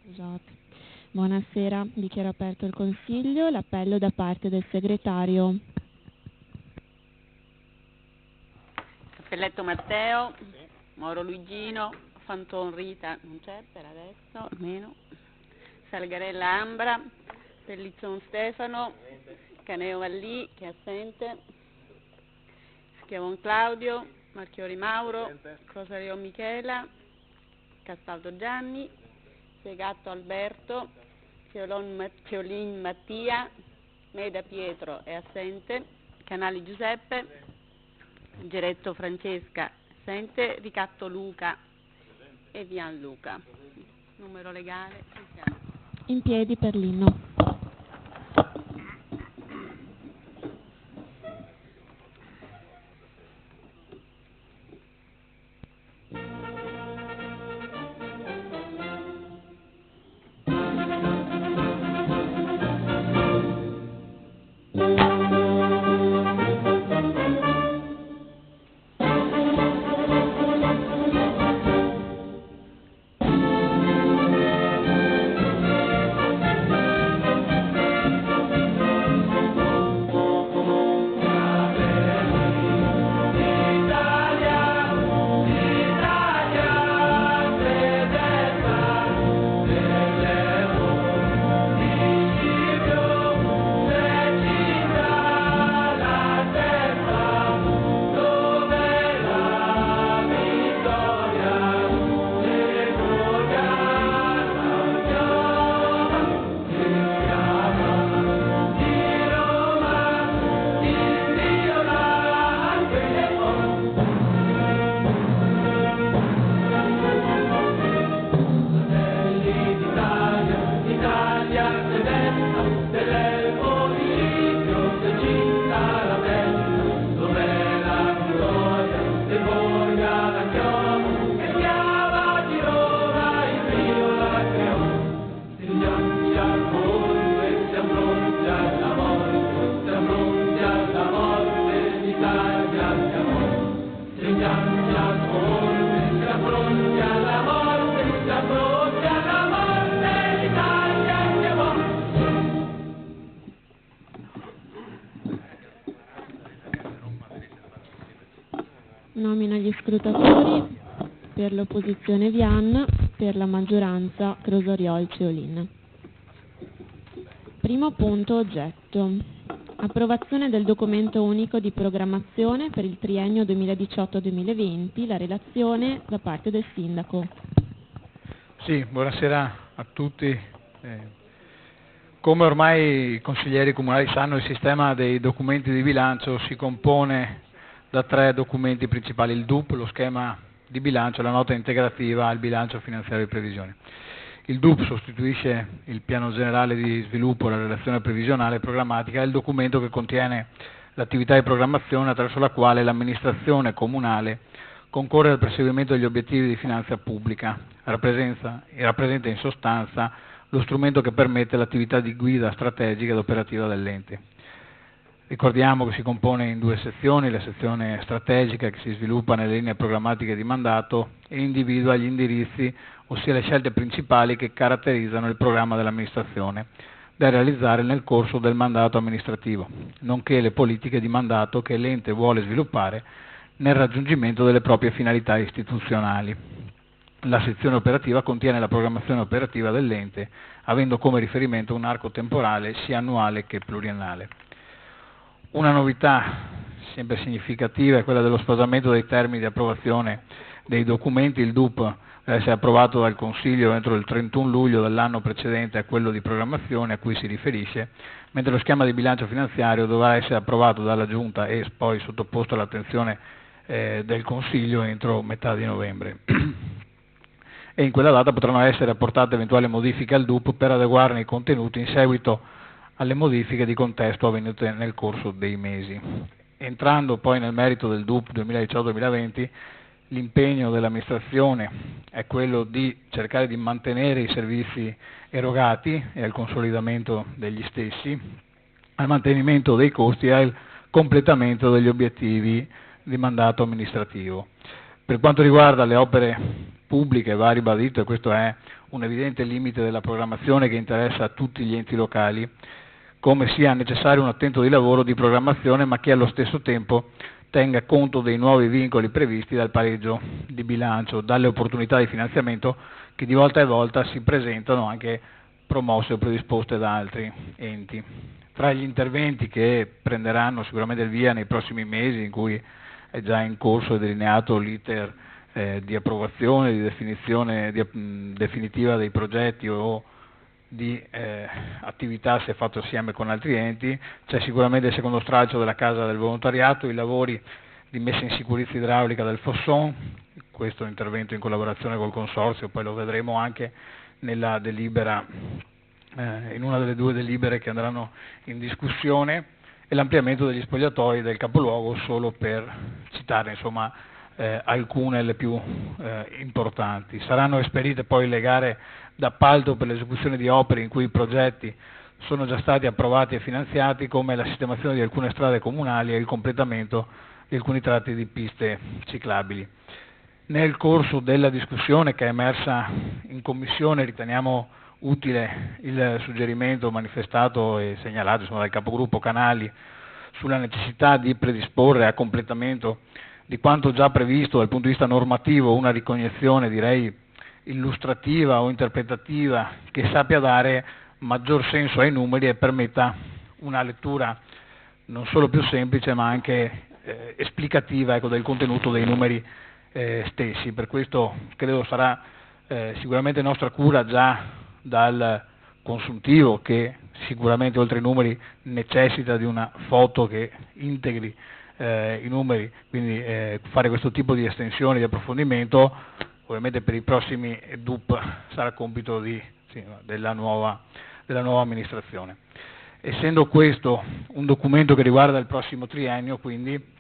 Scusate. Buonasera, dichiaro aperto il Consiglio. L'appello da parte del Segretario. Cappelletto Matteo, Moro Luigino, Fanton Rita, non c'è per adesso, almeno. Salgarella Ambra, Pellizzon Stefano, Caneo Vallì, che è assente, Schiavon Claudio, Marchiori Mauro, Rosario Michela, Castaldo Gianni, Segatto Alberto, Fiolin Mattia, Meda Pietro è assente, Canali Giuseppe, Geretto Francesca assente, Ricatto Luca e Vian Luca. Numero legale, ci siamo. In piedi per l'inno. Nomina gli scrutatori, per l'opposizione Vian, per la maggioranza Crosoriol Ceolin. Primo punto oggetto. Approvazione del documento unico di programmazione per il triennio 2018-2020, la relazione da parte del Sindaco. Sì, buonasera a tutti. Come ormai i consiglieri comunali sanno, il sistema dei documenti di bilancio si compone da 3 documenti principali: il DUP, lo schema di bilancio, la nota integrativa al bilancio finanziario di previsione. Il DUP sostituisce il piano generale di sviluppo, la relazione previsionale e programmatica, è il documento che contiene l'attività di programmazione attraverso la quale l'amministrazione comunale concorre al perseguimento degli obiettivi di finanza pubblica, rappresenta in sostanza lo strumento che permette l'attività di guida strategica ed operativa dell'ente. Ricordiamo che si compone in 2 sezioni: la sezione strategica, che si sviluppa nelle linee programmatiche di mandato e individua gli indirizzi, ossia le scelte principali che caratterizzano il programma dell'amministrazione da realizzare nel corso del mandato amministrativo, nonché le politiche di mandato che l'ente vuole sviluppare nel raggiungimento delle proprie finalità istituzionali. La sezione operativa contiene la programmazione operativa dell'ente, avendo come riferimento un arco temporale sia annuale che pluriennale. Una novità sempre significativa è quella dello sposamento dei termini di approvazione dei documenti. Il DUP deve essere approvato dal Consiglio entro il 31 luglio dell'anno precedente a quello di programmazione a cui si riferisce, mentre lo schema di bilancio finanziario dovrà essere approvato dalla Giunta e poi sottoposto all'attenzione del Consiglio entro metà di novembre. E in quella data potranno essere apportate eventuali modifiche al DUP per adeguarne i contenuti in seguito alle modifiche di contesto avvenute nel corso dei mesi. Entrando poi nel merito del DUP 2018-2020, l'impegno dell'amministrazione è quello di cercare di mantenere i servizi erogati e al consolidamento degli stessi, al mantenimento dei costi e al completamento degli obiettivi di mandato amministrativo. Per quanto riguarda le opere pubbliche, va ribadito, e questo è un evidente limite della programmazione che interessa a tutti gli enti locali, come sia necessario un attento lavoro di programmazione, ma che allo stesso tempo tenga conto dei nuovi vincoli previsti dal pareggio di bilancio, dalle opportunità di finanziamento che di volta in volta si presentano anche promosse o predisposte da altri enti. Tra gli interventi che prenderanno sicuramente il via nei prossimi mesi, in cui è già in corso e delineato l'iter di approvazione, di definizione definitiva dei progetti o di attività se fatto assieme con altri enti, c'è sicuramente il secondo stralcio della Casa del Volontariato, i lavori di messa in sicurezza idraulica del Fosson, questo intervento in collaborazione col Consorzio, poi lo vedremo anche nella delibera, in una delle due delibere che andranno in discussione, e l'ampliamento degli spogliatoi del capoluogo, solo per citare insomma alcune le più importanti. Saranno esperite poi le gare d'appalto per l'esecuzione di opere in cui i progetti sono già stati approvati e finanziati, come la sistemazione di alcune strade comunali e il completamento di alcuni tratti di piste ciclabili. Nel corso della discussione che è emersa in Commissione riteniamo utile il suggerimento manifestato e segnalato dal capogruppo Canali sulla necessità di predisporre a completamento di quanto già previsto dal punto di vista normativo una ricognizione, direi, illustrativa o interpretativa che sappia dare maggior senso ai numeri e permetta una lettura non solo più semplice ma anche esplicativa, ecco, del contenuto dei numeri stessi. Per questo credo sarà sicuramente nostra cura già dal consuntivo, che sicuramente oltre ai numeri necessita di una foto che integri i numeri, quindi fare questo tipo di estensione, di approfondimento, ovviamente per i prossimi DUP sarà compito della nuova amministrazione. Essendo questo un documento che riguarda il prossimo triennio, quindi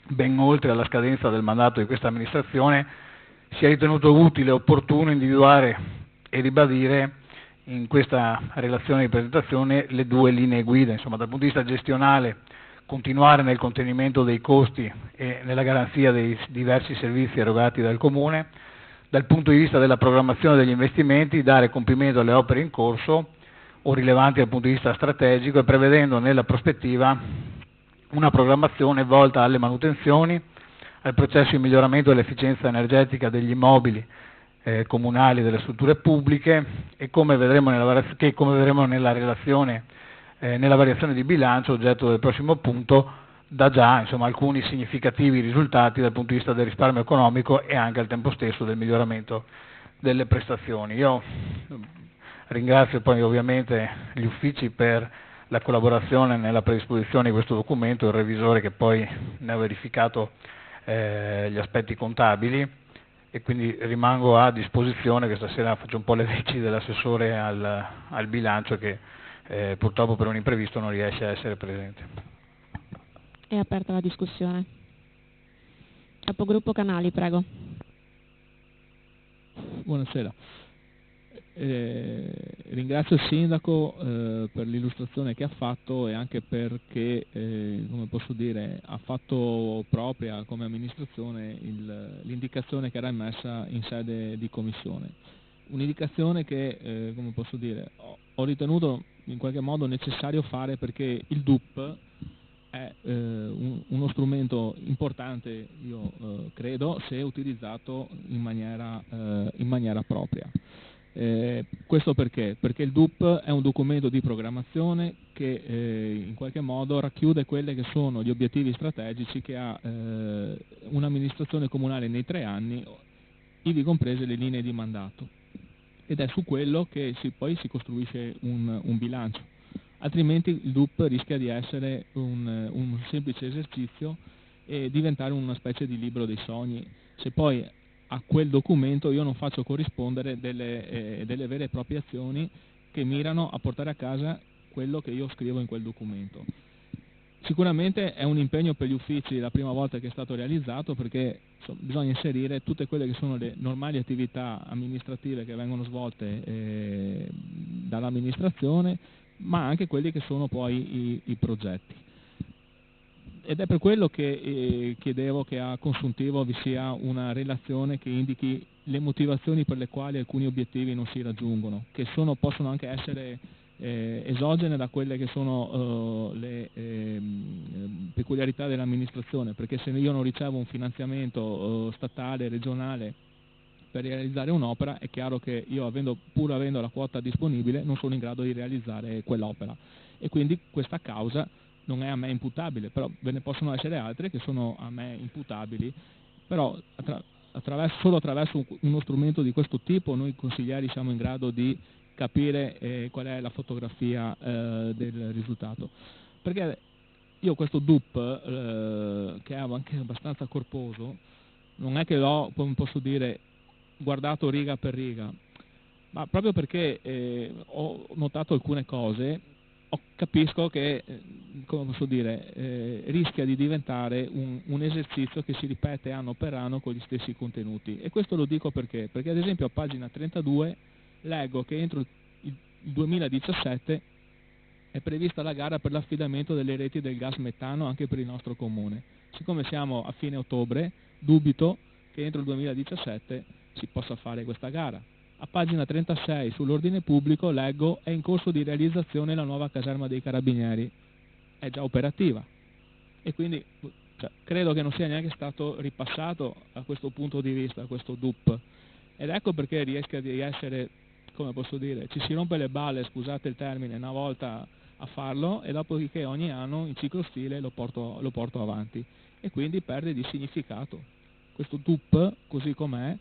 ben oltre alla scadenza del mandato di questa amministrazione, si è ritenuto utile e opportuno individuare e ribadire in questa relazione di presentazione le due linee guida, insomma, dal punto di vista gestionale continuare nel contenimento dei costi e nella garanzia dei diversi servizi erogati dal Comune, dal punto di vista della programmazione degli investimenti dare compimento alle opere in corso o rilevanti dal punto di vista strategico, e prevedendo nella prospettiva una programmazione volta alle manutenzioni, al processo di miglioramento dell'efficienza energetica degli immobili comunali e delle strutture pubbliche, e come vedremo nella relazione, nella variazione di bilancio, oggetto del prossimo punto, dà già insomma alcuni significativi risultati dal punto di vista del risparmio economico e anche al tempo stesso del miglioramento delle prestazioni. Io ringrazio poi ovviamente gli uffici per la collaborazione nella predisposizione di questo documento, il revisore che poi ne ha verificato gli aspetti contabili, e quindi rimango a disposizione, che stasera faccio un po' le veci dell'assessore al bilancio che purtroppo per un imprevisto non riesce a essere presente. È aperta la discussione. Capogruppo Canali, prego. Buonasera. Ringrazio il Sindaco per l'illustrazione che ha fatto, e anche perché, come posso dire, ha fatto propria come amministrazione l'indicazione che era emersa in sede di commissione. Un'indicazione che, come posso dire, ho ritenuto in qualche modo necessario fare, perché il DUP è uno strumento importante, io credo, se utilizzato in maniera propria. Questo perché? Perché il DUP è un documento di programmazione che in qualche modo racchiude quelli che sono gli obiettivi strategici che ha un'amministrazione comunale nei 3 anni, ivi comprese le linee di mandato, ed è su quello che poi si costruisce un bilancio. Altrimenti il DUP rischia di essere un semplice esercizio e diventare una specie di libro dei sogni, se poi a quel documento io non faccio corrispondere delle vere e proprie azioni che mirano a portare a casa quello che io scrivo in quel documento. Sicuramente è un impegno per gli uffici la prima volta che è stato realizzato, perché bisogna inserire tutte quelle che sono le normali attività amministrative che vengono svolte dall'amministrazione, ma anche quelli che sono poi i progetti. ed è per quello che chiedevo che a consuntivo vi sia una relazione che indichi le motivazioni per le quali alcuni obiettivi non si raggiungono, che possono anche essere esogene da quelle che sono le peculiarità dell'amministrazione, perché se io non ricevo un finanziamento statale, regionale per realizzare un'opera, è chiaro che io pur avendo la quota disponibile non sono in grado di realizzare quell'opera, e quindi questa causa non è a me imputabile, però ve ne possono essere altre che sono a me imputabili, però solo attraverso uno strumento di questo tipo noi consiglieri siamo in grado di capire qual è la fotografia del risultato. Perché io questo DUP, che è anche abbastanza corposo, non è che l'ho, come posso dire, guardato riga per riga, ma proprio perché ho notato alcune cose, capisco che, come posso dire, rischia di diventare un esercizio che si ripete anno per anno con gli stessi contenuti. E questo lo dico perché ad esempio a pagina 32 leggo che entro il 2017 è prevista la gara per l'affidamento delle reti del gas metano anche per il nostro comune. Siccome siamo a fine ottobre, dubito che entro il 2017 si possa fare questa gara. A pagina 36 sull'ordine pubblico leggo è in corso di realizzazione la nuova caserma dei Carabinieri, è già operativa, e quindi credo che non sia neanche stato ripassato a questo punto di vista, questo DUP, ed ecco perché riesca di essere, come posso dire, ci si rompe le balle, scusate il termine, una volta a farlo e dopodiché ogni anno in ciclo stile lo porto avanti, e quindi perde di significato. Questo DUP così com'è,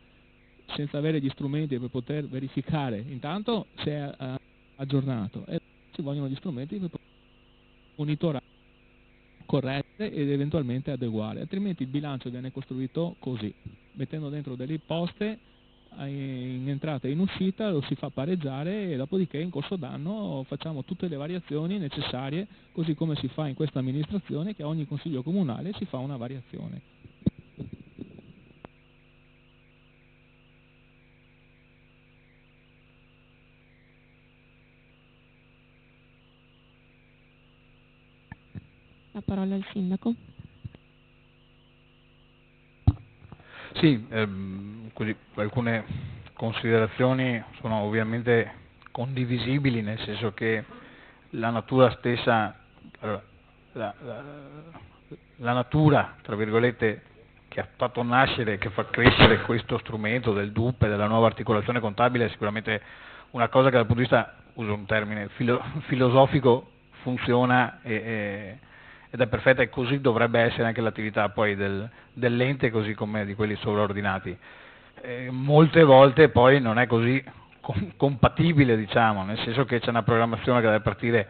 senza avere gli strumenti per poter verificare intanto se è aggiornato, e ci vogliono gli strumenti per poter monitorare, correggere ed eventualmente adeguare, altrimenti il bilancio viene costruito così, mettendo dentro delle imposte in entrata e in uscita, lo si fa pareggiare e dopodiché in corso d'anno facciamo tutte le variazioni necessarie, così come si fa in questa amministrazione, che a ogni consiglio comunale si fa una variazione. La parola al sindaco. Sì, così, alcune considerazioni sono ovviamente condivisibili, nel senso che la natura stessa, allora, la natura, tra virgolette, che ha fatto nascere, che fa crescere questo strumento del DUP e della nuova articolazione contabile è sicuramente una cosa che dal punto di vista, uso un termine filosofico, funziona ed è perfetta, e così dovrebbe essere anche l'attività poi dell'ente, così come di quelli sovraordinati. Molte volte poi non è così compatibile, diciamo, nel senso che c'è una programmazione che deve partire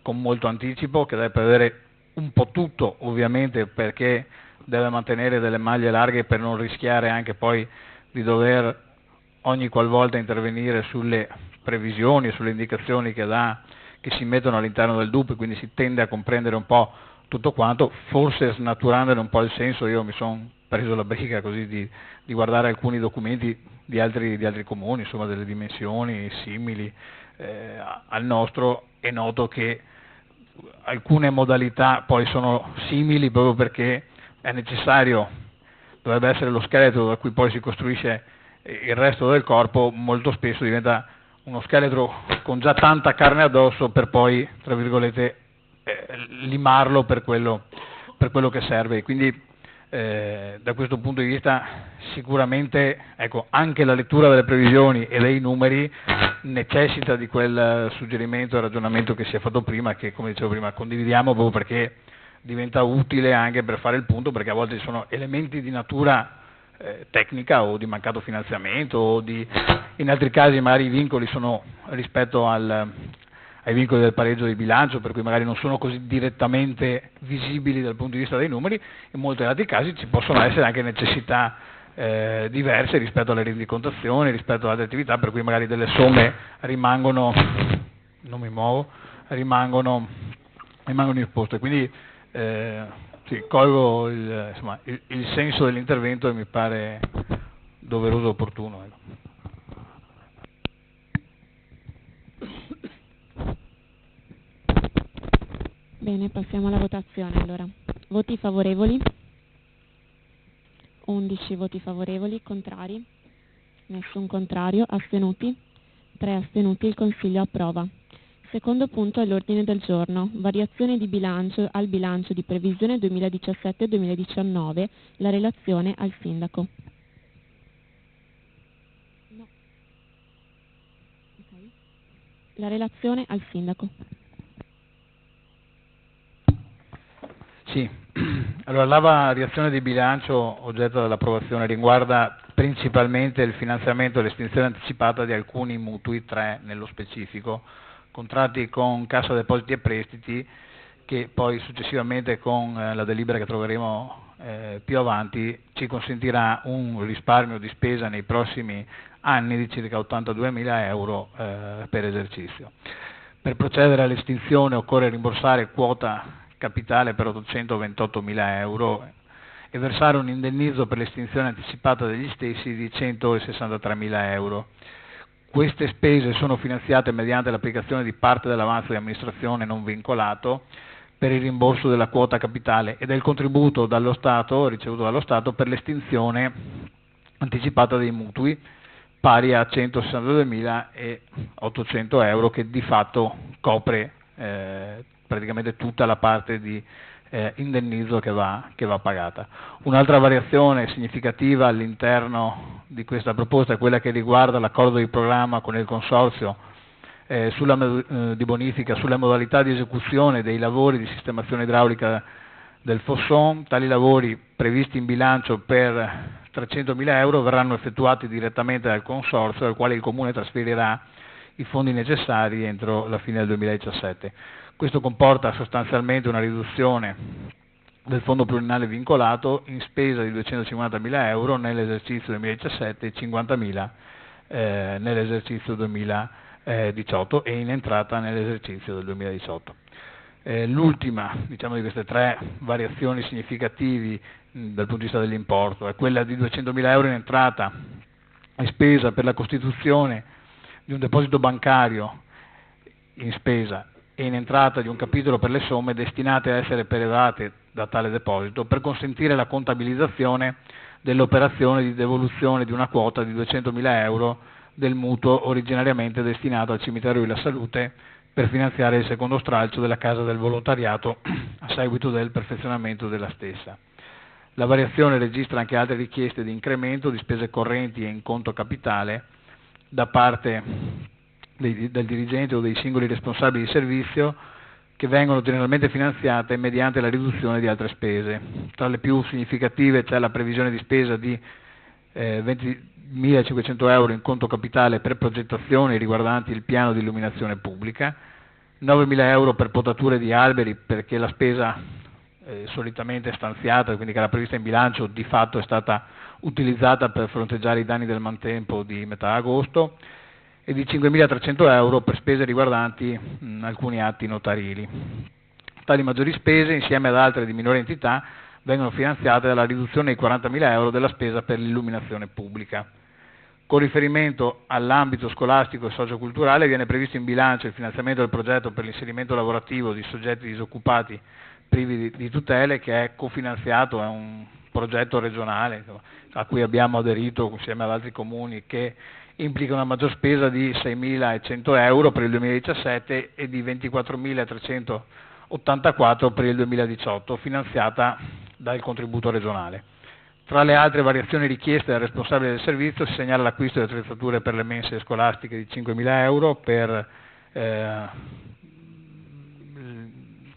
con molto anticipo, che deve prevedere un po' tutto, ovviamente, perché deve mantenere delle maglie larghe per non rischiare anche poi di dover ogni qualvolta intervenire sulle previsioni e sulle indicazioni che si mettono all'interno del DUP, quindi si tende a comprendere un po' tutto quanto, forse snaturandone un po' il senso. Io mi sono preso la briga così di guardare alcuni documenti di altri comuni, insomma delle dimensioni simili al nostro, e noto che alcune modalità poi sono simili proprio perché è necessario, dovrebbe essere lo scheletro da cui poi si costruisce il resto del corpo, molto spesso diventa uno scheletro con già tanta carne addosso per poi, tra virgolette, limarlo per quello che serve. Quindi da questo punto di vista sicuramente, ecco, anche la lettura delle previsioni e dei numeri necessita di quel suggerimento e ragionamento che si è fatto prima, che, come dicevo prima, condividiamo proprio perché diventa utile anche per fare il punto, perché a volte ci sono elementi di natura tecnica o di mancato finanziamento o in altri casi magari i vincoli sono rispetto ai vincoli del pareggio di bilancio, per cui magari non sono così direttamente visibili dal punto di vista dei numeri. In molti altri casi ci possono essere anche necessità diverse rispetto alle rendicontazioni, rispetto ad altre attività, per cui magari delle somme rimangono esposte. Quindi sì, colgo il senso dell'intervento e mi pare doveroso e opportuno. Bene, passiamo alla votazione allora. Voti favorevoli? 11 voti favorevoli, contrari? Nessun contrario, astenuti? 3 astenuti, il Consiglio approva. Secondo punto è l'ordine del giorno, variazione di bilancio al bilancio di previsione 2017-2019, la relazione al Sindaco. No. Okay. La relazione al Sindaco. Sì, allora la variazione di bilancio oggetto dell'approvazione riguarda principalmente il finanziamento e l'estinzione anticipata di alcuni mutui, 3 nello specifico, contratti con Cassa Depositi e Prestiti, che poi successivamente con la delibera che troveremo più avanti ci consentirà un risparmio di spesa nei prossimi anni di circa 82.000 euro per esercizio. Per procedere all'estinzione occorre rimborsare quota capitale per 828.000 euro e versare un indennizzo per l'estinzione anticipata degli stessi di 163.000 euro. Queste spese sono finanziate mediante l'applicazione di parte dell'avanzo di amministrazione non vincolato per il rimborso della quota capitale e del contributo dallo Stato, ricevuto dallo Stato per l'estinzione anticipata dei mutui, pari a 162.800 euro, che di fatto copre praticamente tutta la parte di indennizzo che va pagata. Un'altra variazione significativa all'interno di questa proposta è quella che riguarda l'accordo di programma con il Consorzio di bonifica sulle modalità di esecuzione dei lavori di sistemazione idraulica del Fosson. Tali lavori, previsti in bilancio per 300.000 euro, verranno effettuati direttamente dal Consorzio, al quale il Comune trasferirà i fondi necessari entro la fine del 2017. Questo comporta sostanzialmente una riduzione del fondo pluriennale vincolato in spesa di 250.000 euro nell'esercizio 2017 e 50.000 nell'esercizio 2018 e in entrata nell'esercizio del 2018. L'ultima, diciamo, di queste 3 variazioni significativi dal punto di vista dell'importo è quella di 200.000 euro in entrata e spesa per la costituzione di un deposito bancario in spesa e in entrata di un capitolo per le somme destinate a essere prelevate da tale deposito per consentire la contabilizzazione dell'operazione di devoluzione di una quota di 200.000 euro del mutuo originariamente destinato al cimitero della Salute per finanziare il secondo stralcio della Casa del Volontariato a seguito del perfezionamento della stessa. La variazione registra anche altre richieste di incremento di spese correnti e in conto capitale da parte del dirigente o dei singoli responsabili di servizio, che vengono generalmente finanziate mediante la riduzione di altre spese. Tra le più significative c'è la previsione di spesa di 20.500 euro in conto capitale per progettazioni riguardanti il piano di illuminazione pubblica, 9.000 euro per potature di alberi, perché la spesa solitamente stanziata, quindi che era prevista in bilancio, di fatto è stata utilizzata per fronteggiare i danni del maltempo di metà agosto, e di 5.300 euro per spese riguardanti alcuni atti notarili. Tali maggiori spese, insieme ad altre di minore entità, vengono finanziate dalla riduzione di 40.000 euro della spesa per l'illuminazione pubblica. Con riferimento all'ambito scolastico e socioculturale viene previsto in bilancio il finanziamento del progetto per l'inserimento lavorativo di soggetti disoccupati privi di tutele, che è cofinanziato, è un progetto regionale a cui abbiamo aderito insieme ad altri comuni, che implica una maggior spesa di 6.100 euro per il 2017 e di 24.384 per il 2018, finanziata dal contributo regionale. Tra le altre variazioni richieste dal responsabile del servizio si segnala l'acquisto di attrezzature per le mense scolastiche di 5.000 euro, per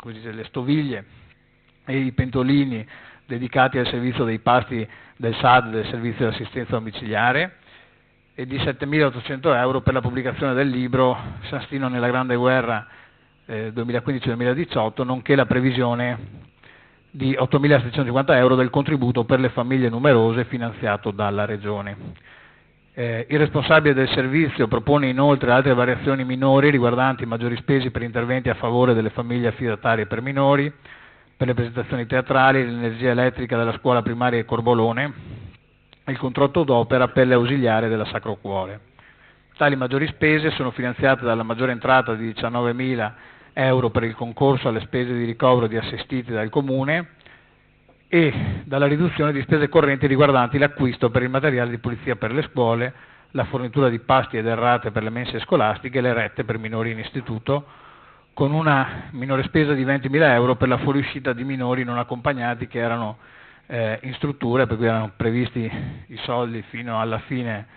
le stoviglie e i pentolini dedicati al servizio dei pasti del SAD, del servizio di assistenza domiciliare, e di 7.800 euro per la pubblicazione del libro San Stino nella Grande Guerra 2015-2018, nonché la previsione di 8.750 euro del contributo per le famiglie numerose finanziato dalla Regione. Il responsabile del servizio propone inoltre altre variazioni minori riguardanti maggiori spese per interventi a favore delle famiglie affidatarie per minori, per le presentazioni teatrali, l'energia elettrica della scuola primaria di Corbolone, il contratto d'opera per le ausiliarie della Sacro Cuore. Tali maggiori spese sono finanziate dalla maggiore entrata di 19.000 euro per il concorso alle spese di ricovero di assistiti dal Comune, e dalla riduzione di spese correnti riguardanti l'acquisto per il materiale di pulizia per le scuole, la fornitura di pasti ed errate per le mense scolastiche e le rette per minori in istituto, con una minore spesa di 20.000 euro per la fuoriuscita di minori non accompagnati che erano in strutture, per cui erano previsti i soldi fino alla fine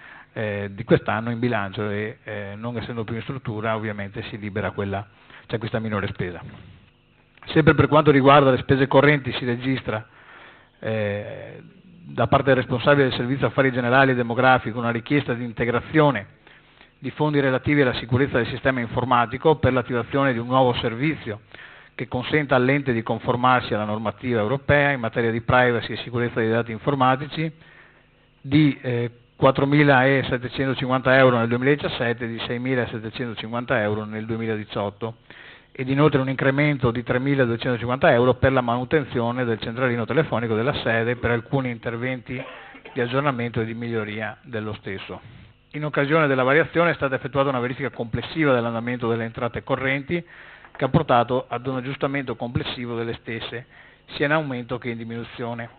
di quest'anno in bilancio e non essendo più in struttura ovviamente si libera c'è questa minore spesa. Sempre per quanto riguarda le spese correnti si registra da parte del responsabile del Servizio Affari Generali e Demografico una richiesta di integrazione di fondi relativi alla sicurezza del sistema informatico per l'attivazione di un nuovo servizio che consenta all'ente di conformarsi alla normativa europea in materia di privacy e sicurezza dei dati informatici di 4.750 euro nel 2017 e di 6.750 euro nel 2018 ed inoltre un incremento di 3.250 euro per la manutenzione del centralino telefonico della sede per alcuni interventi di aggiornamento e di miglioria dello stesso. In occasione della variazione è stata effettuata una verifica complessiva dell'andamento delle entrate correnti che ha portato ad un aggiustamento complessivo delle stesse, sia in aumento che in diminuzione.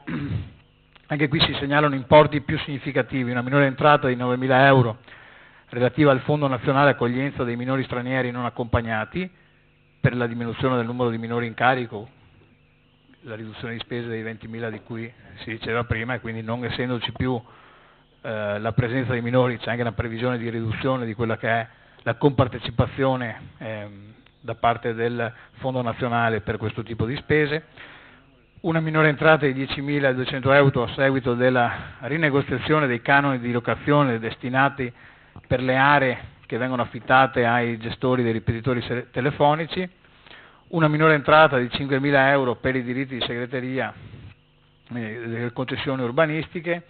Anche qui si segnalano importi più significativi, una minore entrata di 9.000 euro relativa al Fondo Nazionale Accoglienza dei Minori Stranieri Non Accompagnati, per la diminuzione del numero di minori in carico, la riduzione di spese dei 20.000 di cui si diceva prima e quindi non essendoci più la presenza dei minori c'è anche una previsione di riduzione di quella che è la compartecipazione da parte del Fondo Nazionale per questo tipo di spese, una minore entrata di 10.200 euro a seguito della rinegoziazione dei canoni di locazione destinati per le aree che vengono affittate ai gestori dei ripetitori telefonici, una minore entrata di 5.000 euro per i diritti di segreteria delle concessioni urbanistiche,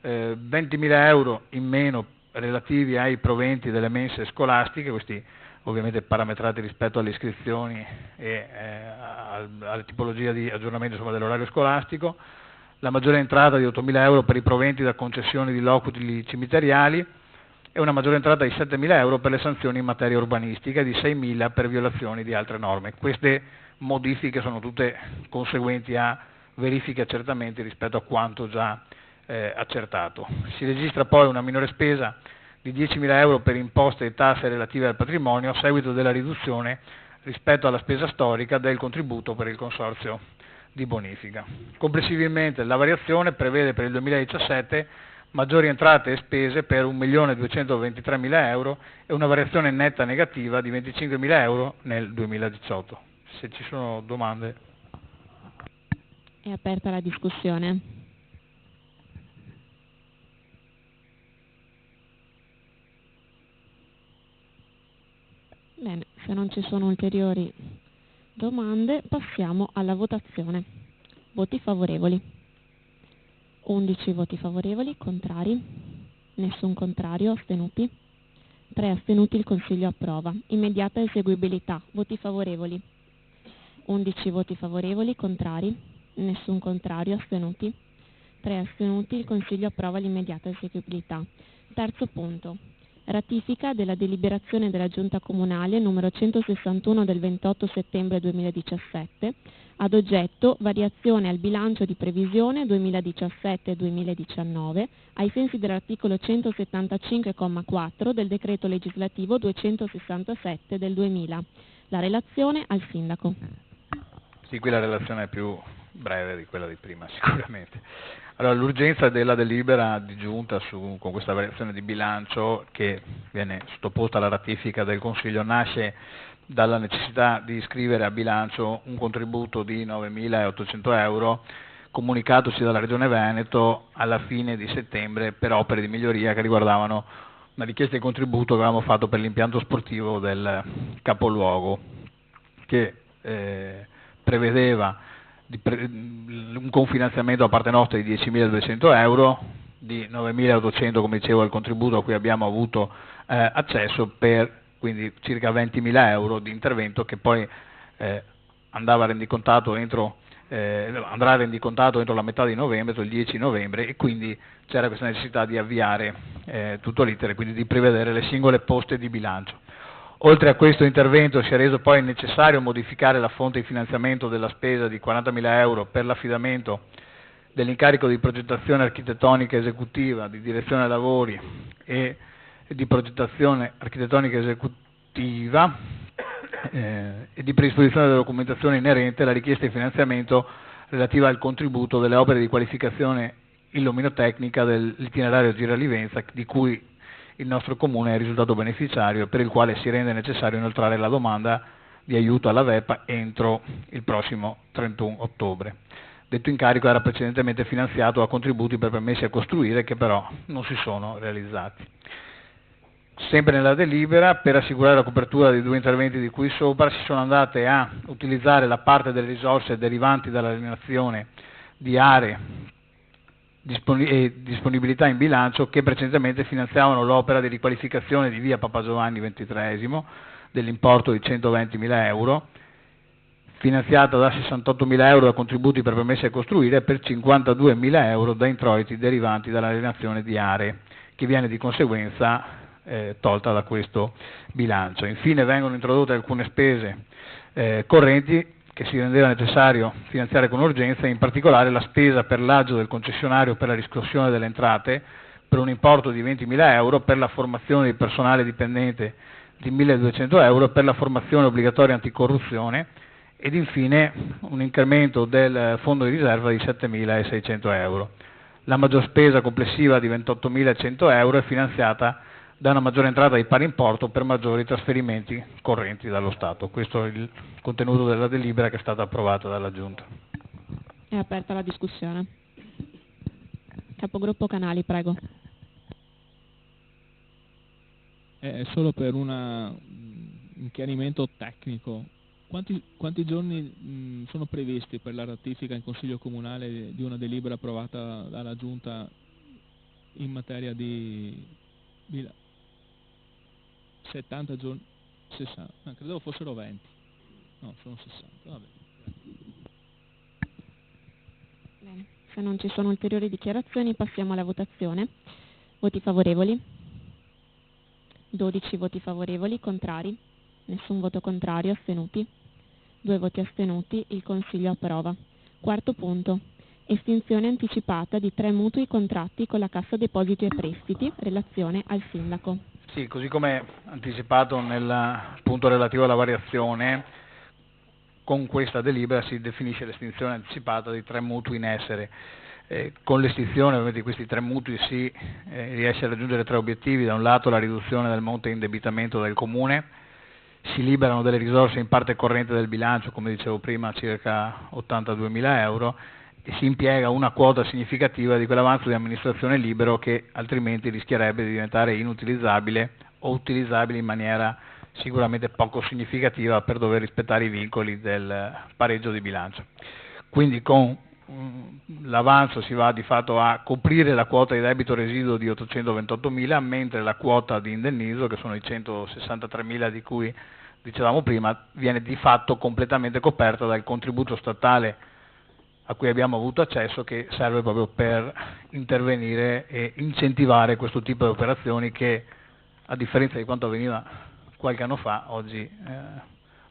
20.000 euro in meno relativi ai proventi delle mense scolastiche, questi ovviamente parametrati rispetto alle iscrizioni e alle tipologie di aggiornamento dell'orario scolastico, la maggiore entrata di 8.000 euro per i proventi da concessioni di loculi cimiteriali e una maggiore entrata di 7.000 euro per le sanzioni in materia urbanistica e di 6.000 per violazioni di altre norme. Queste modifiche sono tutte conseguenti a verifiche e accertamenti rispetto a quanto già accertato. Si registra poi una minore spesa di 10.000 euro per imposte e tasse relative al patrimonio a seguito della riduzione rispetto alla spesa storica del contributo per il consorzio di bonifica. Complessivamente la variazione prevede per il 2017 maggiori entrate e spese per 1.223.000 euro e una variazione netta negativa di 25.000 euro nel 2018. Se ci sono domande. È aperta la discussione. Bene, se non ci sono ulteriori domande passiamo alla votazione. Voti favorevoli. 11 voti favorevoli, contrari, nessun contrario, astenuti. 3 astenuti, il Consiglio approva. Immediata eseguibilità, voti favorevoli. 11 voti favorevoli, contrari, nessun contrario, astenuti. 3 astenuti, il Consiglio approva l'immediata eseguibilità. Terzo punto. Ratifica della deliberazione della Giunta Comunale numero 161 del 28 settembre 2017 ad oggetto variazione al bilancio di previsione 2017-2019 ai sensi dell'articolo 175,4 del decreto legislativo 267 del 2000. La relazione al Sindaco. Sì, qui la relazione è più breve di quella di prima sicuramente. Allora, l'urgenza della delibera di giunta con questa variazione di bilancio che viene sottoposta alla ratifica del Consiglio nasce dalla necessità di iscrivere a bilancio un contributo di 9.800 euro comunicatoci dalla Regione Veneto alla fine di settembre per opere di miglioria che riguardavano una richiesta di contributo che avevamo fatto per l'impianto sportivo del capoluogo che prevedeva un confinanziamento da parte nostra di 10.200 euro, di 9.800 come dicevo il contributo a cui abbiamo avuto accesso per quindi circa 20.000 euro di intervento che poi andrà rendicontato entro la metà di novembre, entro il 10 novembre e quindi c'era questa necessità di avviare tutto l'iter e quindi di prevedere le singole poste di bilancio. Oltre a questo intervento si è reso poi necessario modificare la fonte di finanziamento della spesa di 40.000 euro per l'affidamento dell'incarico di progettazione architettonica esecutiva, di direzione lavori e di progettazione architettonica esecutiva e di predisposizione della documentazione inerente alla richiesta di finanziamento relativa al contributo delle opere di qualificazione illuminotecnica dell'itinerario Giralivenza, di cui il nostro comune è risultato beneficiario, per il quale si rende necessario inoltrare la domanda di aiuto alla VEPA entro il prossimo 31 ottobre. Detto incarico era precedentemente finanziato a contributi per permessi a costruire, che però non si sono realizzati. Sempre nella delibera, per assicurare la copertura dei 2 interventi di cui sopra, si sono andate a utilizzare la parte delle risorse derivanti dall'alienazione di aree e disponibilità in bilancio che precedentemente finanziavano l'opera di riqualificazione di via Papa Giovanni XXIII dell'importo di 120.000 euro, finanziata da 68.000 euro da contributi per permessi a costruire e per 52.000 euro da introiti derivanti dall'alienazione di aree, che viene di conseguenza tolta da questo bilancio. Infine vengono introdotte alcune spese correnti che si rendeva necessario finanziare con urgenza, in particolare la spesa per l'agio del concessionario per la riscossione delle entrate per un importo di 20.000 euro, per la formazione di personale dipendente di 1.200 euro, per la formazione obbligatoria anticorruzione ed infine un incremento del fondo di riserva di 7.600 euro. La maggior spesa complessiva di 28.100 euro è finanziata da una maggiore entrata di pari importo per maggiori trasferimenti correnti dallo Stato. Questo è il contenuto della delibera che è stata approvata dalla Giunta. È aperta la discussione. Capogruppo Canali, prego. È solo per un chiarimento tecnico. Quanti giorni sono previsti per la ratifica in Consiglio Comunale di una delibera approvata dalla Giunta in materia di 70 giorni? 60? Credevo fossero 20. No, sono 60. Vabbè. Bene. Se non ci sono ulteriori dichiarazioni passiamo alla votazione. Voti favorevoli? 12 voti favorevoli, contrari? Nessun voto contrario, astenuti? 2 voti astenuti, il Consiglio approva. Quarto punto. Estinzione anticipata di 3 mutui contratti con la Cassa Depositi e Prestiti, relazione al Sindaco. Sì, così come anticipato nel punto relativo alla variazione, con questa delibera si definisce l'estinzione anticipata di 3 mutui in essere. Con l'estinzione di questi 3 mutui si riesce a raggiungere 3 obiettivi: da un lato la riduzione del monte indebitamento del Comune, si liberano delle risorse in parte corrente del bilancio, come dicevo prima circa 82.000 euro, e si impiega una quota significativa di quell'avanzo di amministrazione libero che altrimenti rischierebbe di diventare inutilizzabile o utilizzabile in maniera sicuramente poco significativa per dover rispettare i vincoli del pareggio di bilancio. Quindi con l'avanzo si va di fatto a coprire la quota di debito residuo di 828.000, mentre la quota di indennizzo, che sono i 163.000 di cui dicevamo prima, viene di fatto completamente coperta dal contributo statale a cui abbiamo avuto accesso, che serve proprio per intervenire e incentivare questo tipo di operazioni che, a differenza di quanto avveniva qualche anno fa, oggi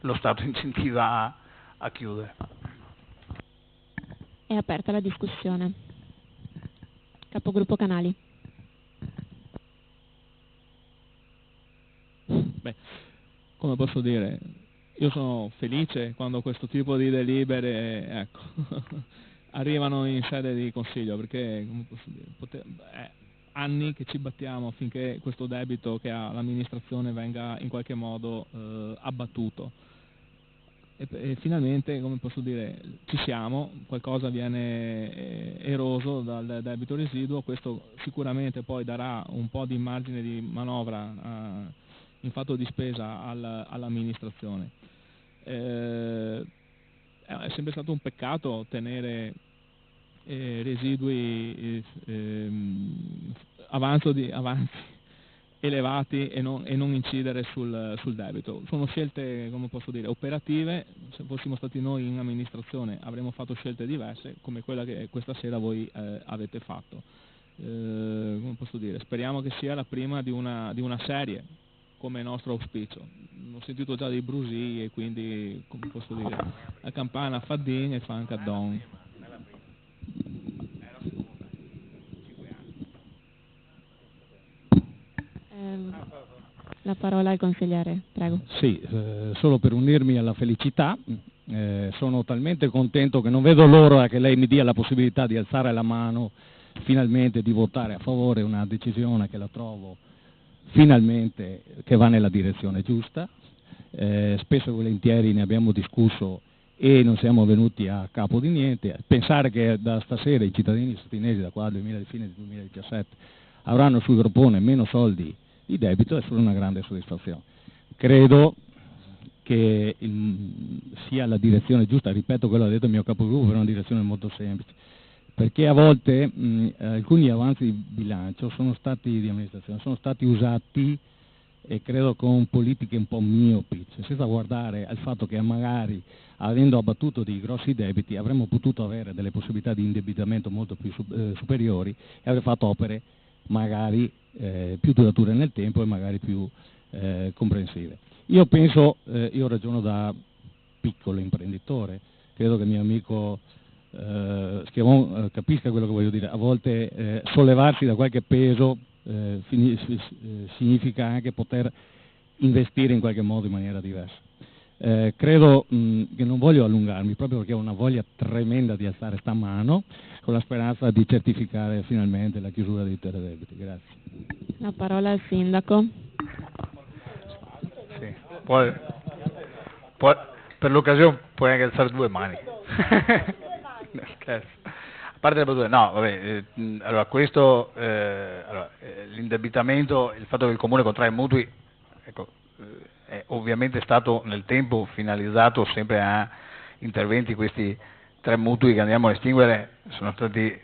lo Stato incentiva a chiudere. È aperta la discussione. Capogruppo Canali. Beh, come posso dire, io sono felice quando questo tipo di delibere, ecco, arrivano in sede di Consiglio, perché come posso dire, anni che ci battiamo affinché questo debito che ha l'amministrazione venga in qualche modo abbattuto. E finalmente, come posso dire, ci siamo, qualcosa viene eroso dal debito residuo, questo sicuramente poi darà un po' di margine di manovra in fatto di spesa all'amministrazione. È sempre stato un peccato tenere residui avanzi elevati e non incidere sul debito. Sono scelte, come posso dire, operative. Se fossimo stati noi in amministrazione avremmo fatto scelte diverse, come quella che questa sera voi avete fatto. Come posso dire, speriamo che sia la prima di una serie come nostro auspicio. Ho sentito già dei brusii e quindi, come posso dire, la campana fa din e fa anche a don. La parola al consigliere, prego. Sì, solo per unirmi alla felicità, sono talmente contento che non vedo l'ora che lei mi dia la possibilità di alzare la mano, finalmente di votare a favore, una decisione che la trovo finalmente che va nella direzione giusta. Spesso e volentieri ne abbiamo discusso e non siamo venuti a capo di niente. Pensare che da stasera i cittadini statunesi, da qua al fine del 2017, avranno sul groppone meno soldi di debito è solo una grande soddisfazione. Credo che sia la direzione giusta, ripeto quello che ha detto il mio capogruppo, per una direzione molto semplice, perché a volte alcuni avanzi di bilancio di amministrazione sono stati usati e credo con politiche un po' miopi, senza guardare al fatto che magari avendo abbattuto dei grossi debiti avremmo potuto avere delle possibilità di indebitamento molto più superiori e aver fatto opere magari più durature nel tempo e magari più comprensive. Io penso, io ragiono da piccolo imprenditore, credo che il mio amico Schiavon capisca quello che voglio dire, a volte sollevarsi da qualche peso significa anche poter investire in qualche modo in maniera diversa. Credo che non voglio allungarmi proprio perché ho una voglia tremenda di alzare sta mano con la speranza di certificare finalmente la chiusura dei debiti. Grazie. La parola al sindaco. Sì. Poi, per l'occasione puoi anche alzare due mani. A parte le battute, no, vabbè, allora questo, l'indebitamento, il fatto che il Comune contrae mutui, ecco, è ovviamente stato nel tempo finalizzato sempre a interventi. Questi 3 mutui che andiamo a estinguere sono stati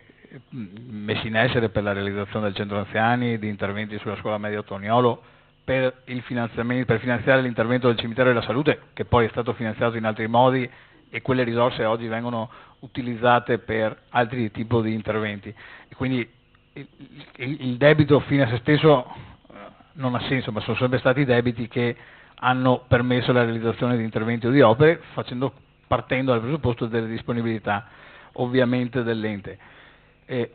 messi in essere per la realizzazione del centro anziani, di interventi sulla scuola media Toniolo, per finanziare l'intervento del cimitero della salute, che poi è stato finanziato in altri modi, e quelle risorse oggi vengono utilizzate per altri tipi di interventi. E quindi il debito fine a se stesso non ha senso, ma sono sempre stati debiti che hanno permesso la realizzazione di interventi o di opere, partendo dal presupposto delle disponibilità ovviamente dell'ente.